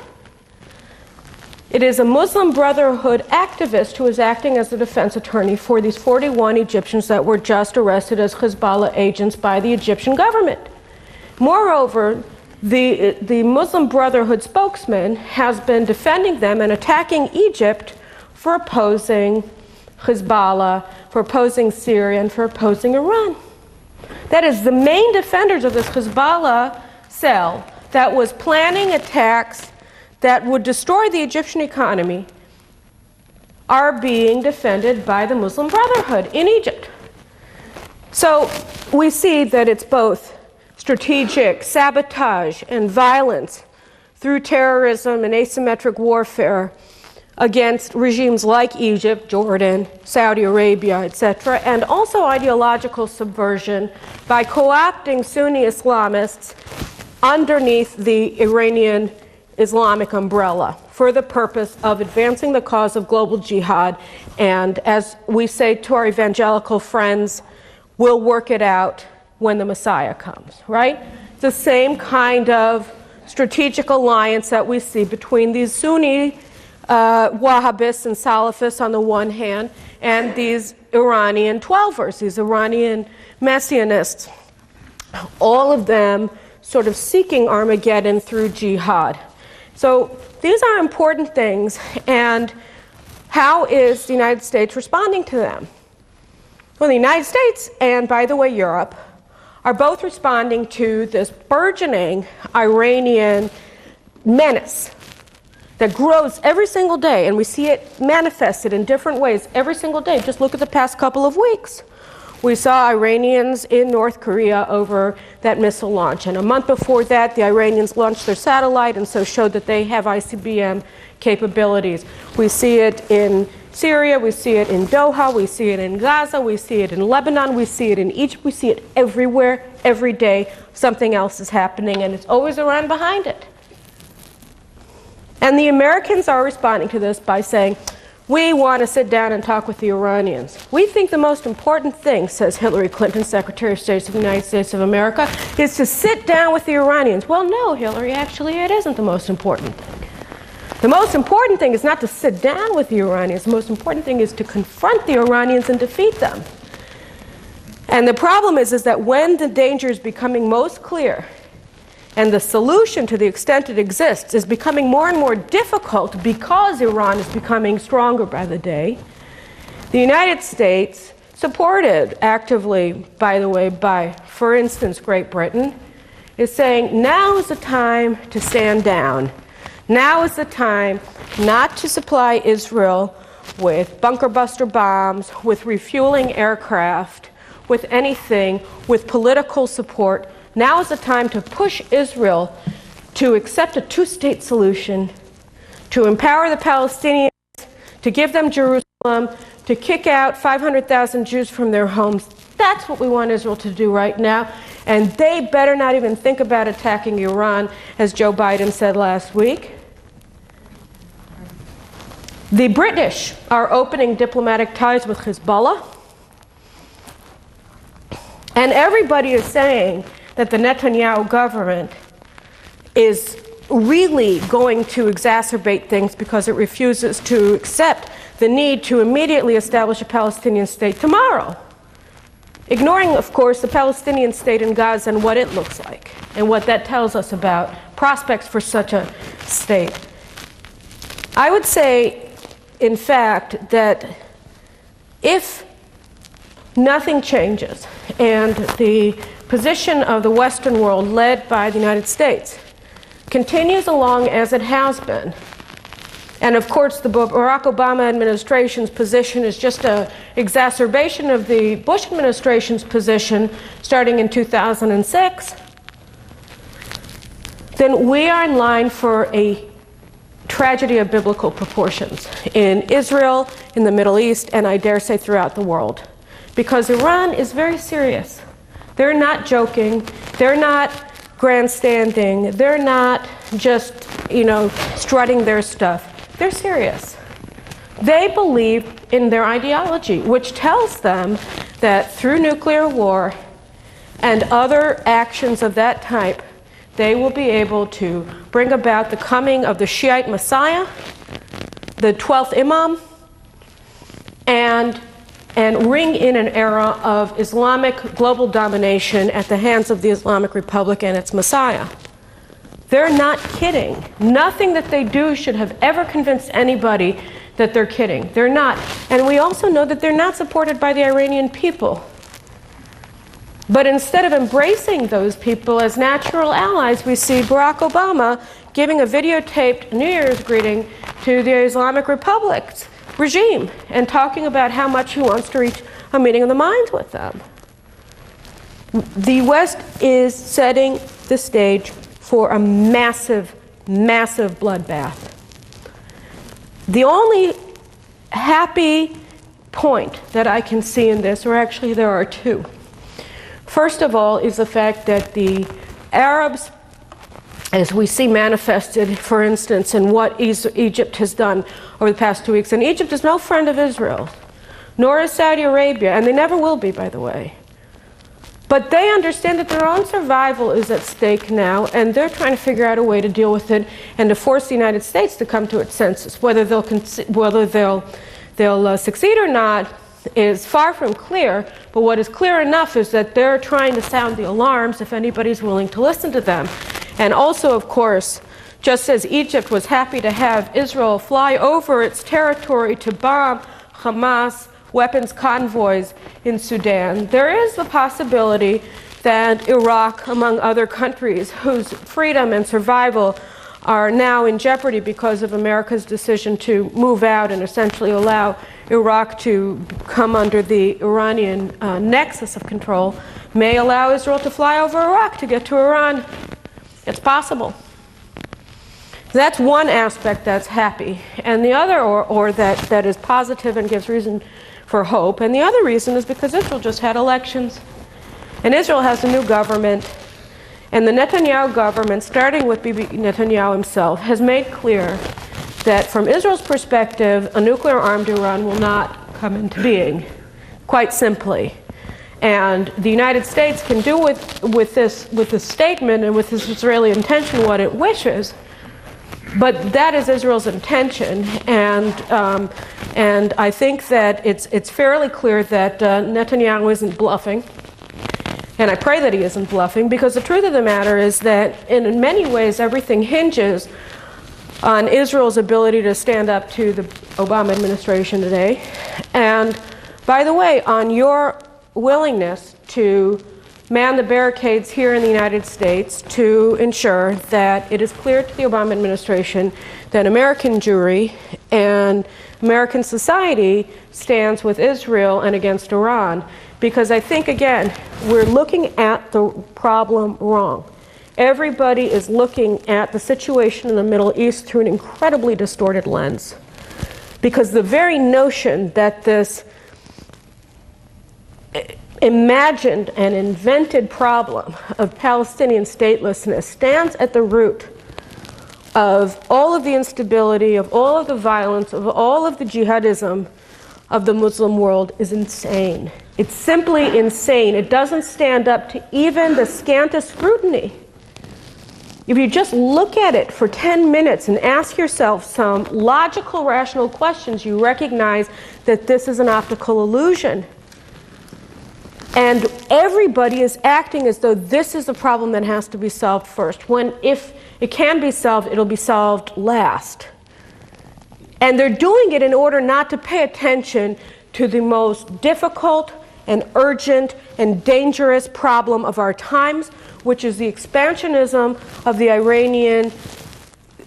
It is a Muslim Brotherhood activist who is acting as the defense attorney for these 41 Egyptians that were just arrested as Hezbollah agents by the Egyptian government. Moreover, the Muslim Brotherhood spokesman has been defending them and attacking Egypt for opposing Hezbollah, for opposing Syria, and for opposing Iran. That is, the main defenders of this Hezbollah cell that was planning attacks that would destroy the Egyptian economy are being defended by the Muslim Brotherhood in Egypt. So we see that it's both strategic sabotage and violence through terrorism and asymmetric warfare against regimes like Egypt, Jordan, Saudi Arabia, etc., and also ideological subversion by co-opting Sunni Islamists underneath the Iranian Islamic umbrella for the purpose of advancing the cause of global jihad, and as we say to our evangelical friends, we'll work it out when the Messiah comes, right? The same kind of strategic alliance that we see between these Sunni Wahhabists and Salafists on the one hand, and these Iranian Twelvers, these Iranian Messianists, all of them sort of seeking Armageddon through jihad. So these are important things, and how is the United States responding to them? Well, the United States, and by the way, Europe, are both responding to this burgeoning Iranian menace that grows every single day, and we see it manifested in different ways every single day. Just look at the past couple of weeks, We saw Iranians in North Korea over that missile launch. And a month before that, the Iranians launched their satellite and so showed that they have ICBM capabilities. We see it in Syria, we see it in Doha, we see it in Gaza, we see it in Lebanon, we see it in Egypt, we see it everywhere, every day. Something else is happening, and it's always Iran behind it. And the Americans are responding to this by saying, we want to sit down and talk with the Iranians. We think the most important thing, says Hillary Clinton, Secretary of State of the United States of America, is to sit down with the Iranians. Well, no, Hillary, actually it isn't the most important thing. The most important thing is not to sit down with the Iranians. The most important thing is to confront the Iranians and defeat them. And the problem is that when the danger is becoming most clear, and the solution, to the extent it exists, is becoming more and more difficult because Iran is becoming stronger by the day, the United States, supported actively, by the way, by, for instance, Great Britain, is saying now is the time to stand down. Now is the time not to supply Israel with bunker buster bombs, with refueling aircraft, with anything, with political support. Now is the time to push Israel to accept a two-state solution, to empower the Palestinians, to give them Jerusalem, to kick out 500,000 Jews from their homes. That's what we want Israel to do right now. And they better not even think about attacking Iran, as Joe Biden said last week. The British are opening diplomatic ties with Hezbollah. And everybody is saying that the Netanyahu government is really going to exacerbate things because it refuses to accept the need to immediately establish a Palestinian state tomorrow. Ignoring, of course, the Palestinian state in Gaza and what it looks like and what that tells us about prospects for such a state. I would say, in fact, that if nothing changes and the position of the Western world, led by the United States, continues along as it has been. And of course, the Barack Obama administration's position is just an exacerbation of the Bush administration's position starting in 2006. Then we are in line for a tragedy of biblical proportions in Israel, in the Middle East, and I dare say throughout the world. Because Iran is very serious. They're not joking. They're not grandstanding. They're not just, strutting their stuff. They're serious. They believe in their ideology, which tells them that through nuclear war and other actions of that type, they will be able to bring about the coming of the Shiite Messiah, the 12th Imam, and ring in an era of Islamic global domination at the hands of the Islamic Republic and its Messiah. They're not kidding. Nothing that they do should have ever convinced anybody that they're kidding. They're not. And we also know that they're not supported by the Iranian people. But instead of embracing those people as natural allies, we see Barack Obama giving a videotaped New Year's greeting to the Islamic Republic's regime and talking about how much he wants to reach a meeting of the minds with them. The West is setting the stage for a massive, massive bloodbath. The only happy point that I can see in this, or actually there are two. First of all is the fact that the Arabs, as we see manifested, for instance, in what Egypt has done over the past 2 weeks. And Egypt is no friend of Israel, nor is Saudi Arabia, and they never will be, by the way. But they understand that their own survival is at stake now, and they're trying to figure out a way to deal with it and to force the United States to come to its senses. Whether they'll succeed or not is far from clear, but what is clear enough is that they're trying to sound the alarms if anybody's willing to listen to them. And also, of course, just as Egypt was happy to have Israel fly over its territory to bomb Hamas weapons convoys in Sudan, there is the possibility that Iraq, among other countries whose freedom and survival are now in jeopardy because of America's decision to move out and essentially allow Iraq to come under the Iranian nexus of control may allow Israel to fly over Iraq to get to Iran. It's possible. That's one aspect that's happy. And the other, or that is positive and gives reason for hope. And the other reason is because Israel just had elections. And Israel has a new government. And the Netanyahu government, starting with Bibi Netanyahu himself, has made clear that from Israel's perspective, a nuclear-armed Iran will not come into being, quite simply. And the United States can do with this statement and with this Israeli intention what it wishes, but that is Israel's intention. And I think that it's fairly clear that Netanyahu isn't bluffing. And I pray that he isn't bluffing, because the truth of the matter is that in many ways everything hinges on Israel's ability to stand up to the Obama administration today. And by the way, on your willingness to man the barricades here in the United States to ensure that it is clear to the Obama administration that American Jewry and American society stands with Israel and against Iran. Because I think, again, we're looking at the problem wrong. Everybody is looking at the situation in the Middle East through an incredibly distorted lens. Because the very notion that this imagined and invented problem of Palestinian statelessness stands at the root of all of the instability, of all of the violence, of all of the jihadism of the Muslim world is insane. It's simply insane. It doesn't stand up to even the scantest scrutiny. If you just look at it for 10 minutes and ask yourself some logical, rational questions, you recognize that this is an optical illusion. And everybody is acting as though this is a problem that has to be solved first, when if it can be solved, it'll be solved last. And they're doing it in order not to pay attention to the most difficult and urgent and dangerous problem of our times, which is the expansionism of the Iranian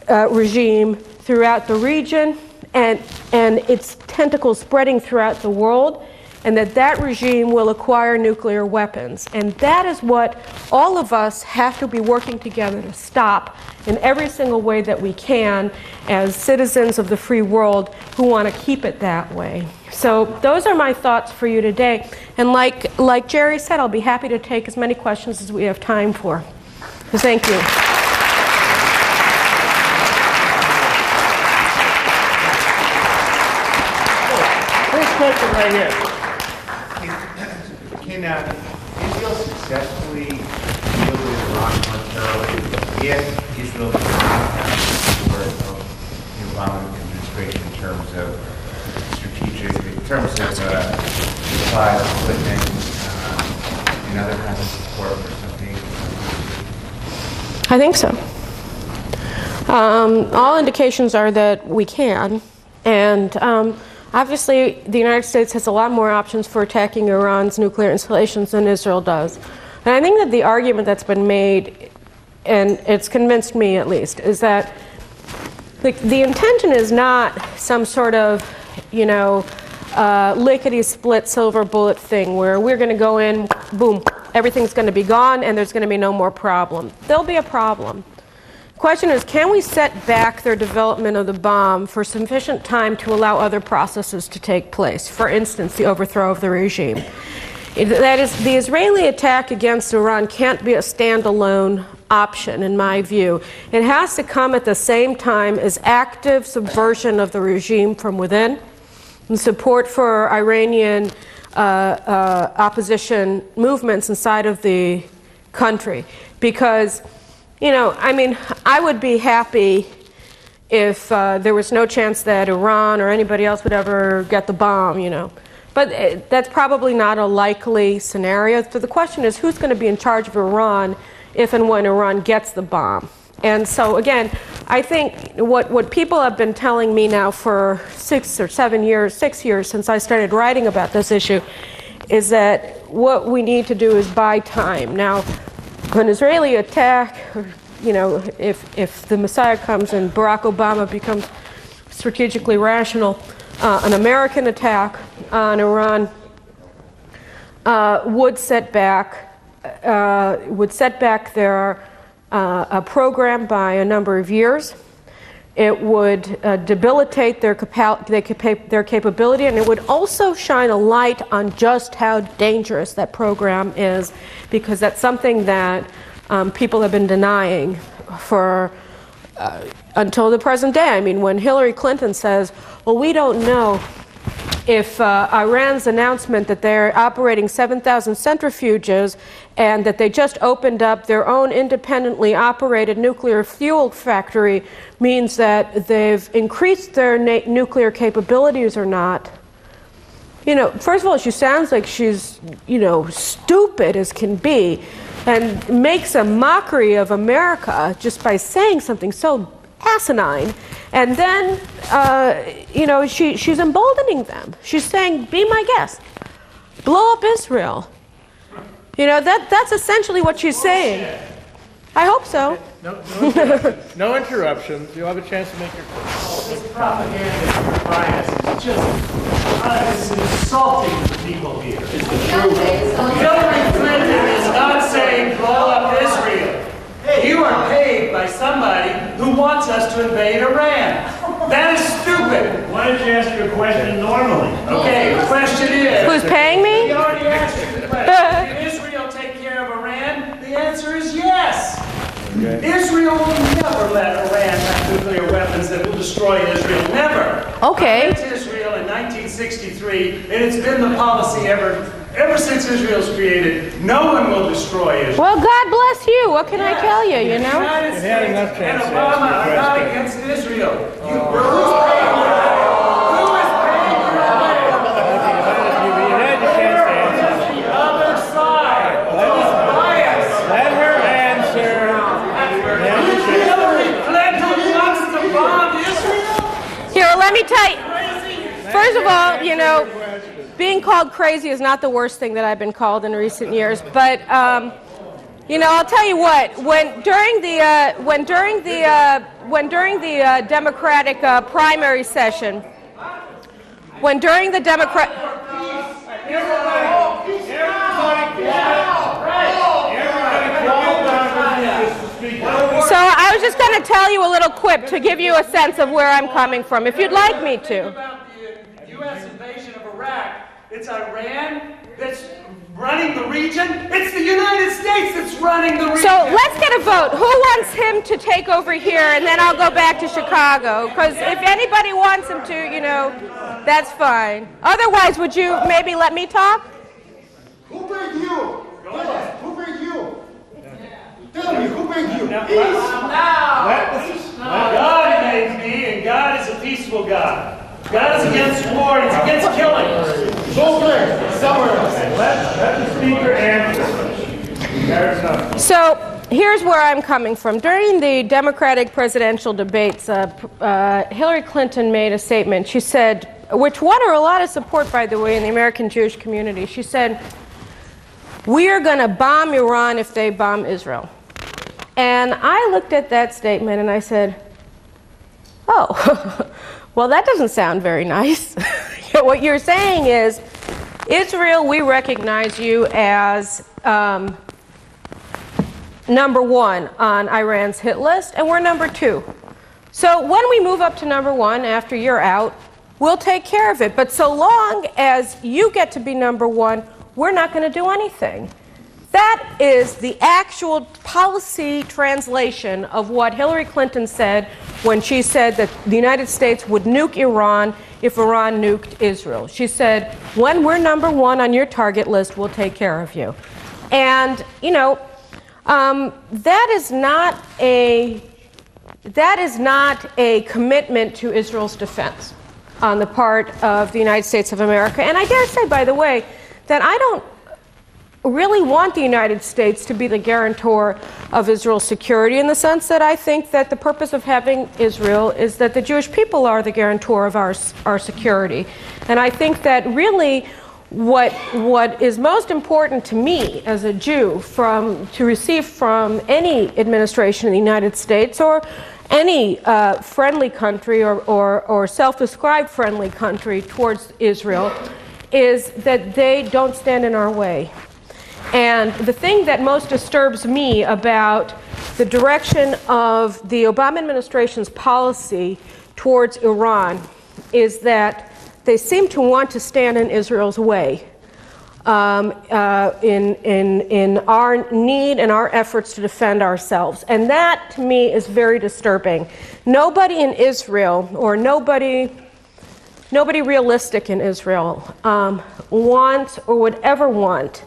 regime throughout the region and its tentacles spreading throughout the world, and that regime will acquire nuclear weapons. And that is what all of us have to be working together to stop in every single way that we can as citizens of the free world who want to keep it that way. So those are my thoughts for you today. And like Jerry said, I'll be happy to take as many questions as we have time for. So thank you. First question right here. Can Israel successfully deal with Iran militarily if Israel does not have the support of the Obama administration in terms of strategic, in terms of supplies, equipment, and other kinds of support for something? I think so. All indications are that we can. And obviously, the United States has a lot more options for attacking Iran's nuclear installations than Israel does. And I think that the argument that's been made, and it's convinced me at least, is that the intention is not some sort of, lickety-split silver bullet thing where we're going to go in, boom, everything's going to be gone and there's going to be no more problem. There'll be a problem. The question is, can we set back their development of the bomb for sufficient time to allow other processes to take place? For instance, the overthrow of the regime. That is, the Israeli attack against Iran can't be a standalone option, in my view. It has to come at the same time as active subversion of the regime from within and support for Iranian opposition movements inside of the country. Because I would be happy if there was no chance that Iran or anybody else would ever get the bomb, But that's probably not a likely scenario. So the question is, who's going to be in charge of Iran if and when Iran gets the bomb? And so, again, I think what people have been telling me now for 6 years since I started writing about this issue is that what we need to do is buy time. Now, an Israeli attack, if the Messiah comes and Barack Obama becomes strategically rational, an American attack on Iran would set back their program by a number of years. It would debilitate their capability, and it would also shine a light on just how dangerous that program is, because that's something that people have been denying for until the present day. I mean, when Hillary Clinton says, well, we don't know if Iran's announcement that they're operating 7,000 centrifuges and that they just opened up their own independently operated nuclear fuel factory means that they've increased their nuclear capabilities or not. You know, first of all, she sounds like she's, you know, stupid as can be, and makes a mockery of America just by saying something so asinine. And then, you know, she's emboldening them. She's saying, be my guest. Blow up Israel. You know, that's essentially what she's saying. I hope so. No interruptions. You'll have a chance to make your point. This propaganda bias is just insulting to people here. Hillary Clinton is not saying blow up Israel. You are paid by somebody who wants us to invade Iran. That is stupid. Why don't you ask your question normally? Okay, the question is... Who's paying me? We already asked you the question. Did Israel take care of Iran? The answer is yes. Okay. Israel will never let Iran have nuclear weapons that will destroy Israel. Never. Okay. I went to Israel in 1963, and it's been the policy ever since Israel's created. No one will destroy Israel. Well, God bless you. What can I tell you, you know? The United You've had enough States and chance to Obama answer the are not question. against Israel. Who is paying for that? Who is paying for that? You had your chance to answer. The other side. This bias. Let her answer. Hillary Clinton wants to bomb Israel? Here, let me tell you. First of all, you know, being called crazy is not the worst thing that I've been called in recent years. But you know, I'll tell you what. When during the Democratic primary session, So I was just going to tell you a little quip to give you a sense of where I'm coming from, if you'd like me to. About the U.S. invasion of Iraq, it's Iran that's running the region. It's the United States that's running the region. So let's get a vote. Who wants him to take over here, and then I'll go back to Chicago? Because if anybody wants him to, you know, that's fine. Otherwise, would you maybe let me talk? Who paid you? Who paid you? Tell me, who paid you? God made me, and God is a peaceful God. God is against war, and it's against killing. Okay, somewhere else. Let the speaker answer. There's nothing. So here's where I'm coming from. During the Democratic presidential debates, Hillary Clinton made a statement. She said, which won her a lot of support, by the way, in the American Jewish community. She said, we are going to bomb Iran if they bomb Israel. And I looked at that statement and I said, oh, well, that doesn't sound very nice. What you're saying is, Israel, we recognize you as number one on Iran's hit list, and we're number two. So when we move up to number one after you're out, we'll take care of it. But so long as you get to be number one, we're not going to do anything. That is the actual policy translation of what Hillary Clinton said when she said that the United States would nuke Iran if Iran nuked Israel. She said, when we're number one on your target list, we'll take care of you. And, you know, that is not a commitment to Israel's defense on the part of the United States of America. And I dare say, by the way, that I don't really want the United States to be the guarantor of Israel's security, in the sense that I think that the purpose of having Israel is that the Jewish people are the guarantor of our security. And I think that really What is most important to me as a Jew to receive from any administration in the United States or any friendly country or self-described friendly country towards Israel is that they don't stand in our way. And the thing that most disturbs me about the direction of the Obama administration's policy towards Iran is that they seem to want to stand in Israel's way in our need and our efforts to defend ourselves. And that, to me, is very disturbing. Nobody in Israel, or nobody realistic in Israel, wants or would ever want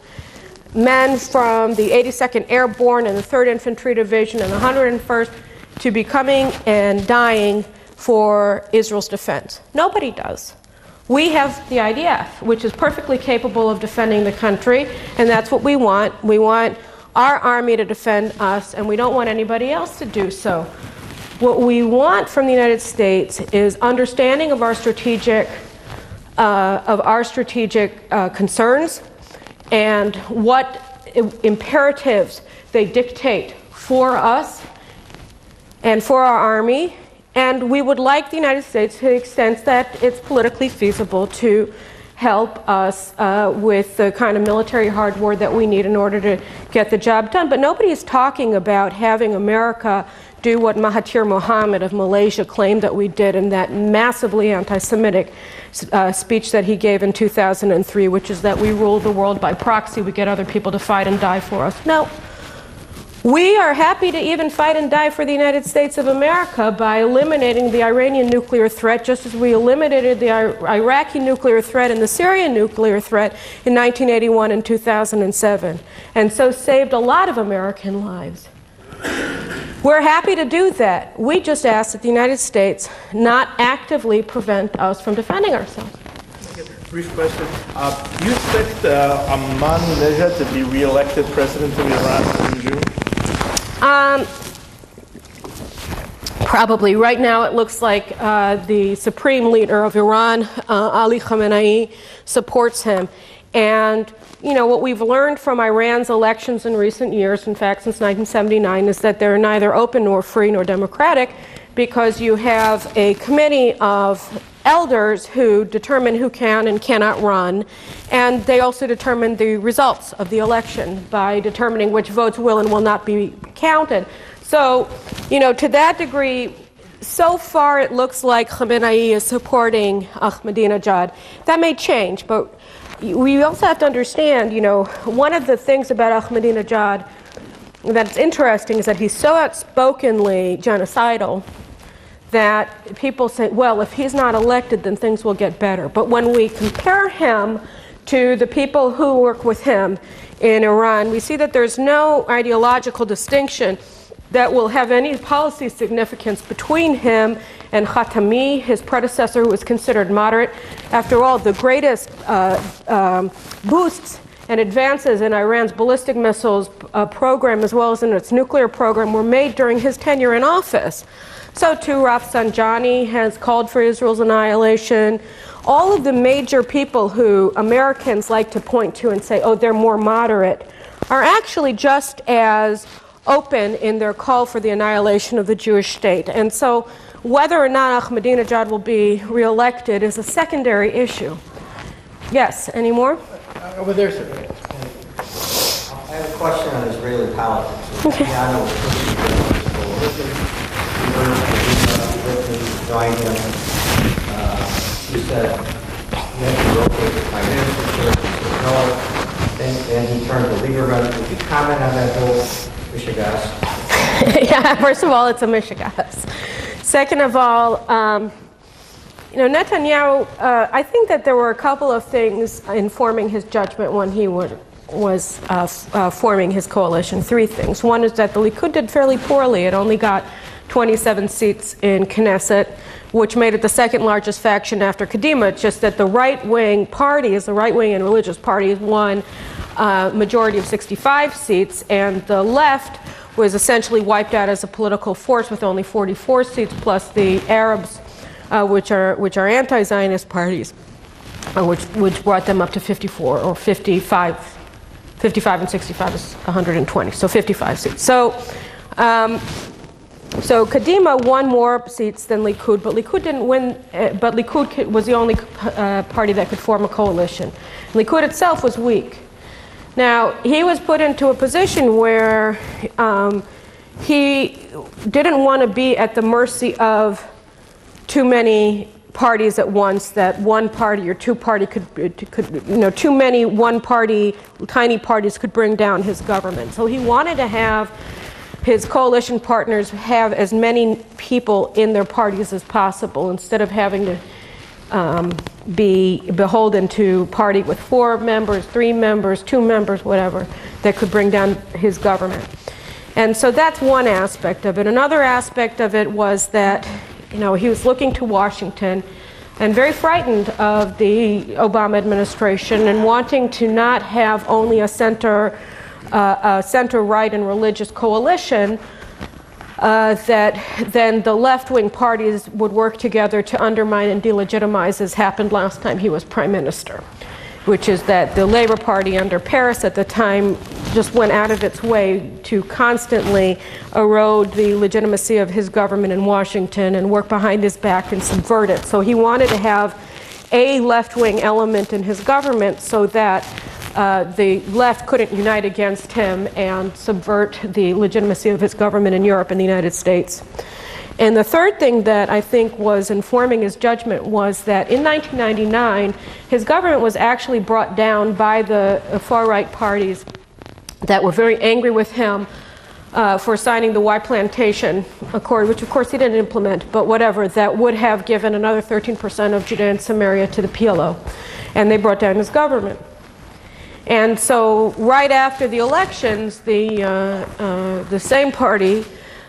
men from the 82nd Airborne and the 3rd Infantry Division and the 101st to be coming and dying for Israel's defense. Nobody does. We have the IDF, which is perfectly capable of defending the country, and that's what we want. We want our army to defend us, and we don't want anybody else to do so. What we want from the United States is understanding of our strategic concerns and what imperatives they dictate for us and for our army. And we would like the United States, to the extent that it's politically feasible, to help us with the kind of military hardware that we need in order to get the job done. But nobody is talking about having America do what Mahathir Mohamad of Malaysia claimed that we did in that massively anti-Semitic speech that he gave in 2003, which is that we rule the world by proxy, we get other people to fight and die for us. No. We are happy to even fight and die for the United States of America by eliminating the Iranian nuclear threat, just as we eliminated the Iraqi nuclear threat and the Syrian nuclear threat in 1981 and 2007, and so saved a lot of American lives. We're happy to do that. We just ask that the United States not actively prevent us from defending ourselves. Brief question. Do you expect Ahmadinejad to be re-elected president of Iran in June? Probably. Right now it looks like the supreme leader of Iran, Ali Khamenei, supports him. And you know, what we've learned from Iran's elections in recent years, in fact since 1979, is that they're neither open nor free nor democratic, because you have a committee of elders who determine who can and cannot run, and they also determine the results of the election by determining which votes will and will not be counted. So, you know, to that degree, so far it looks like Khamenei is supporting Ahmadinejad. That may change, but we also have to understand, you know, one of the things about Ahmadinejad that's interesting is that he's so outspokenly genocidal that people say, well, if he's not elected, then things will get better. But when we compare him to the people who work with him in Iran, we see that there's no ideological distinction that will have any policy significance between him and Khatami, his predecessor, who was considered moderate. After all, the greatest boosts and advances in Iran's ballistic missiles program, as well as in its nuclear program, were made during his tenure in office. So too, Rafsanjani has called for Israel's annihilation. All of the major people who Americans like to point to and say, oh, they're more moderate, are actually just as open in their call for the annihilation of the Jewish state. And so whether or not Ahmadinejad will be reelected is a secondary issue. Yes, any more? Over there, sir. I have a question on Israeli politics. Okay. Yeah, I know joined him. He said you have to rotate the prime minister. He said no. Then he turned to Lieberman. Would you comment on that whole mishigas? Yeah, first of all, it's a mishigas. Second of all, you know, Netanyahu, I think that there were a couple of things informing his judgment when he was forming his coalition. Three things. One is that the Likud did fairly poorly. It only got 27 seats in Knesset, which made it the second largest faction after Kadima. It's just that the right-wing party, the right-wing and religious party, won a majority of 65 seats, and the left was essentially wiped out as a political force with only 44 seats, plus the Arabs, which are anti-Zionist parties. which brought them up to 54 or 55. 55 and 65 is 120, so 55 seats. So Kadima won more seats than Likud, but Likud didn't win. But Likud was the only party that could form a coalition. Likud itself was weak. Now he was put into a position where he didn't want to be at the mercy of too many parties at once, that one party or two party could too many one party, tiny parties could bring down his government. So he wanted to have his coalition partners have as many people in their parties as possible instead of having to be beholden to party with 4 members, 3 members, 2 members, whatever, that could bring down his government. And so that's one aspect of it. Another aspect of it was that he was looking to Washington and very frightened of the Obama administration and wanting to not have only a center-right and religious coalition, that then the left-wing parties would work together to undermine and delegitimize, as happened last time he was prime minister, which is that the Labor Party under Paris at the time just went out of its way to constantly erode the legitimacy of his government in Washington and work behind his back and subvert it. So he wanted to have a left-wing element in his government so that the left couldn't unite against him and subvert the legitimacy of his government in Europe and the United States. And the third thing that I think was informing his judgment was that in 1999, his government was actually brought down by the far-right parties that were very angry with him for signing the Y Plantation Accord, which of course he didn't implement, but whatever, that would have given another 13% of Judea and Samaria to the PLO. And they brought down his government. And so right after the elections, the same party,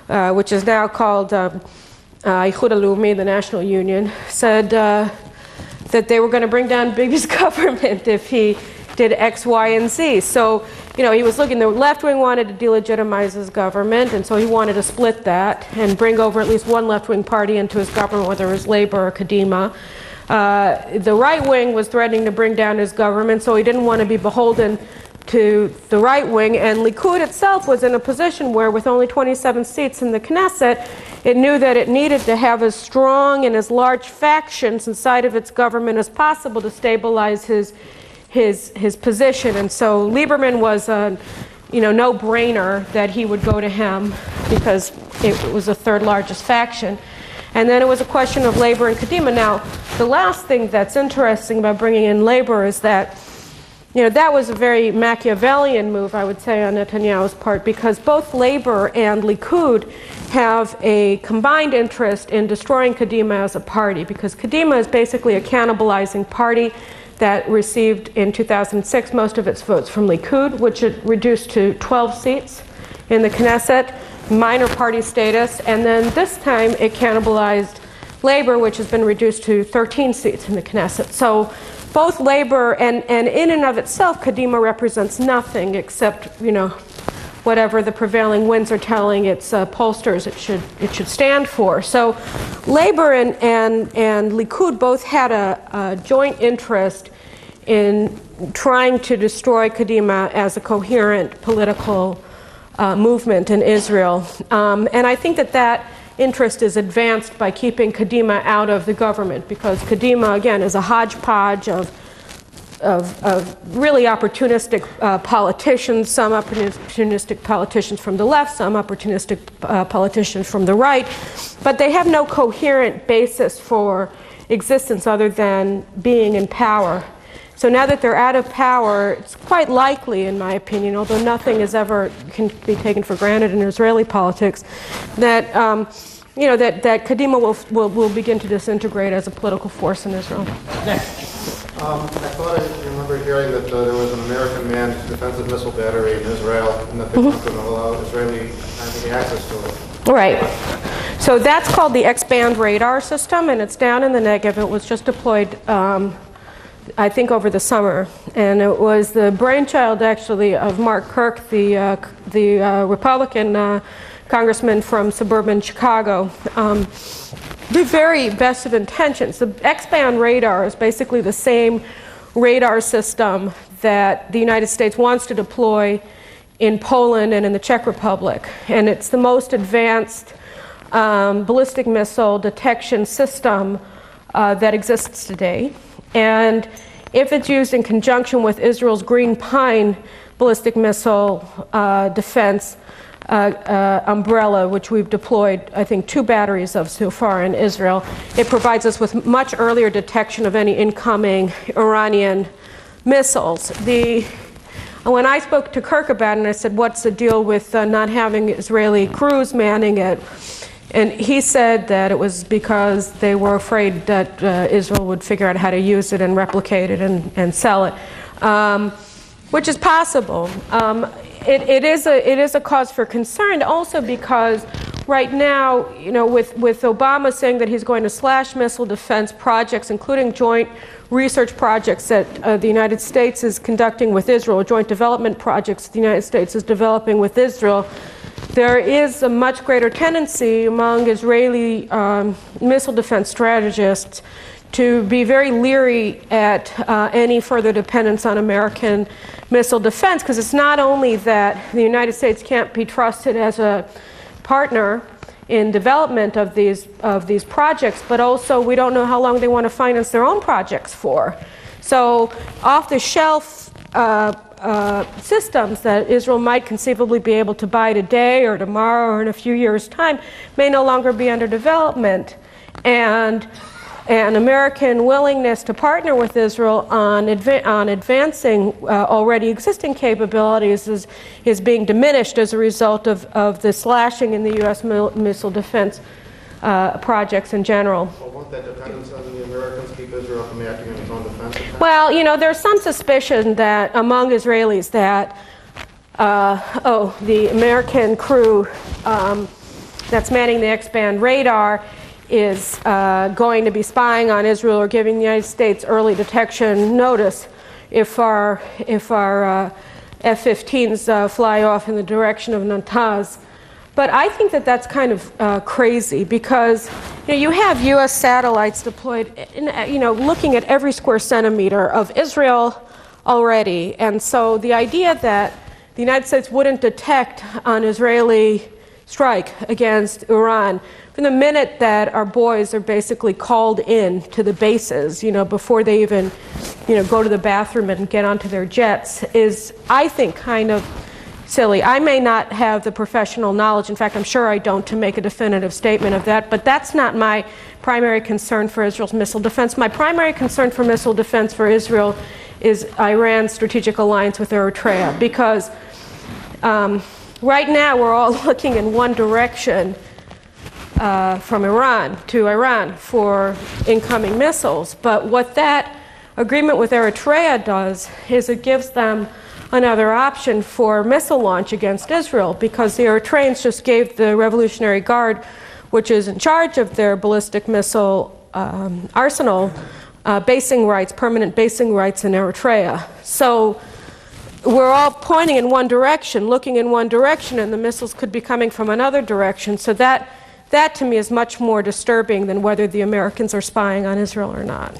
which is now called Ichud Halumi, the National Union, said that they were going to bring down Bibi's government if he did X, Y, and Z. So, he was looking, the left wing wanted to delegitimize his government, and so he wanted to split that and bring over at least one left wing party into his government, whether it was Labor or Kadima. The right wing was threatening to bring down his government, so he didn't want to be beholden to the right wing, and Likud itself was in a position where, with only 27 seats in the Knesset, it knew that it needed to have as strong and as large factions inside of its government as possible to stabilize his position. And so Lieberman was a no-brainer that he would go to him because it was the third largest faction. And then it was a question of Labor and Kadima. Now, the last thing that's interesting about bringing in Labor is that that was a very Machiavellian move, I would say, on Netanyahu's part, because both Labor and Likud have a combined interest in destroying Kadima as a party, because Kadima is basically a cannibalizing party that received in 2006 most of its votes from Likud, which it reduced to 12 seats in the Knesset, minor party status, and then this time it cannibalized Labor, which has been reduced to 13 seats in the Knesset. So both Labor and in and of itself, Kadima represents nothing except, whatever the prevailing winds are telling its pollsters it should stand for. So Labor and Likud both had a joint interest in trying to destroy Kadima as a coherent political movement in Israel. And I think that interest is advanced by keeping Kadima out of the government, because Kadima, again, is a hodgepodge of really opportunistic politicians, some opportunistic politicians from the left, some opportunistic politicians from the right, but they have no coherent basis for existence other than being in power. So now that they're out of power, it's quite likely, in my opinion, although nothing is ever can be taken for granted in Israeli politics, that that Kadima will begin to disintegrate as a political force in Israel. I thought I remember hearing that there was an American manned defensive missile battery in Israel, and that they weren't going to allow Israeli any access to it. Right. So that's called the X-band radar system, and it's down in the Negev. It was just deployed, I think, over the summer, and it was the brainchild, actually, of Mark Kirk, the Republican congressman from suburban Chicago. the very best of intentions. The X-band radar is basically the same radar system that the United States wants to deploy in Poland and in the Czech Republic. And it's the most advanced ballistic missile detection system that exists today. And if it's used in conjunction with Israel's Green Pine ballistic missile defense umbrella, which we've deployed, I think, 2 batteries of so far in Israel, it provides us with much earlier detection of any incoming Iranian missiles. When I spoke to Kirk about it, and I said, what's the deal with not having Israeli crews manning it? And he said that it was because they were afraid that Israel would figure out how to use it and replicate it and sell it, which is possible. It is a cause for concern also because right now, you know, with Obama saying that he's going to slash missile defense projects, including joint research projects that the United States is conducting with Israel, joint development projects the United States is developing with Israel, there is a much greater tendency among Israeli missile defense strategists to be very leery at any further dependence on American missile defense, because it's not only that the United States can't be trusted as a partner in development of these projects, but also we don't know how long they want to finance their own projects for. So off-the-shelf systems that Israel might conceivably be able to buy today or tomorrow or in a few years' time may no longer be under development. And an American willingness to partner with Israel on advancing already existing capabilities is being diminished as a result of the slashing in the U.S. missile defense projects in general. Well, won't that dependence on the Americans keep Israel from acting in its own defense? Well, you know, there's some suspicion that among Israelis that, the American crew that's manning the X-band radar is going to be spying on Israel or giving the United States early detection notice if our F-15s fly off in the direction of Natanz. But I think that that's kind of crazy because you have U.S. satellites deployed, looking at every square centimeter of Israel already. And so the idea that the United States wouldn't detect an Israeli strike against Iran from the minute that our boys are basically called in to the bases, before they even, go to the bathroom and get onto their jets is, I think, kind of silly. I may not have the professional knowledge, in fact, I'm sure I don't, to make a definitive statement of that, but that's not my primary concern for Israel's missile defense. My primary concern for missile defense for Israel is Iran's strategic alliance with Eritrea, because right now we're all looking in one direction from Iran to Iran for incoming missiles. But what that agreement with Eritrea does is it gives them another option for missile launch against Israel, because the Eritreans just gave the Revolutionary Guard, which is in charge of their ballistic missile arsenal, basing rights, permanent basing rights in Eritrea. So we're all pointing in one direction, looking in one direction, and the missiles could be coming from another direction. So that to me is much more disturbing than whether the Americans are spying on Israel or not.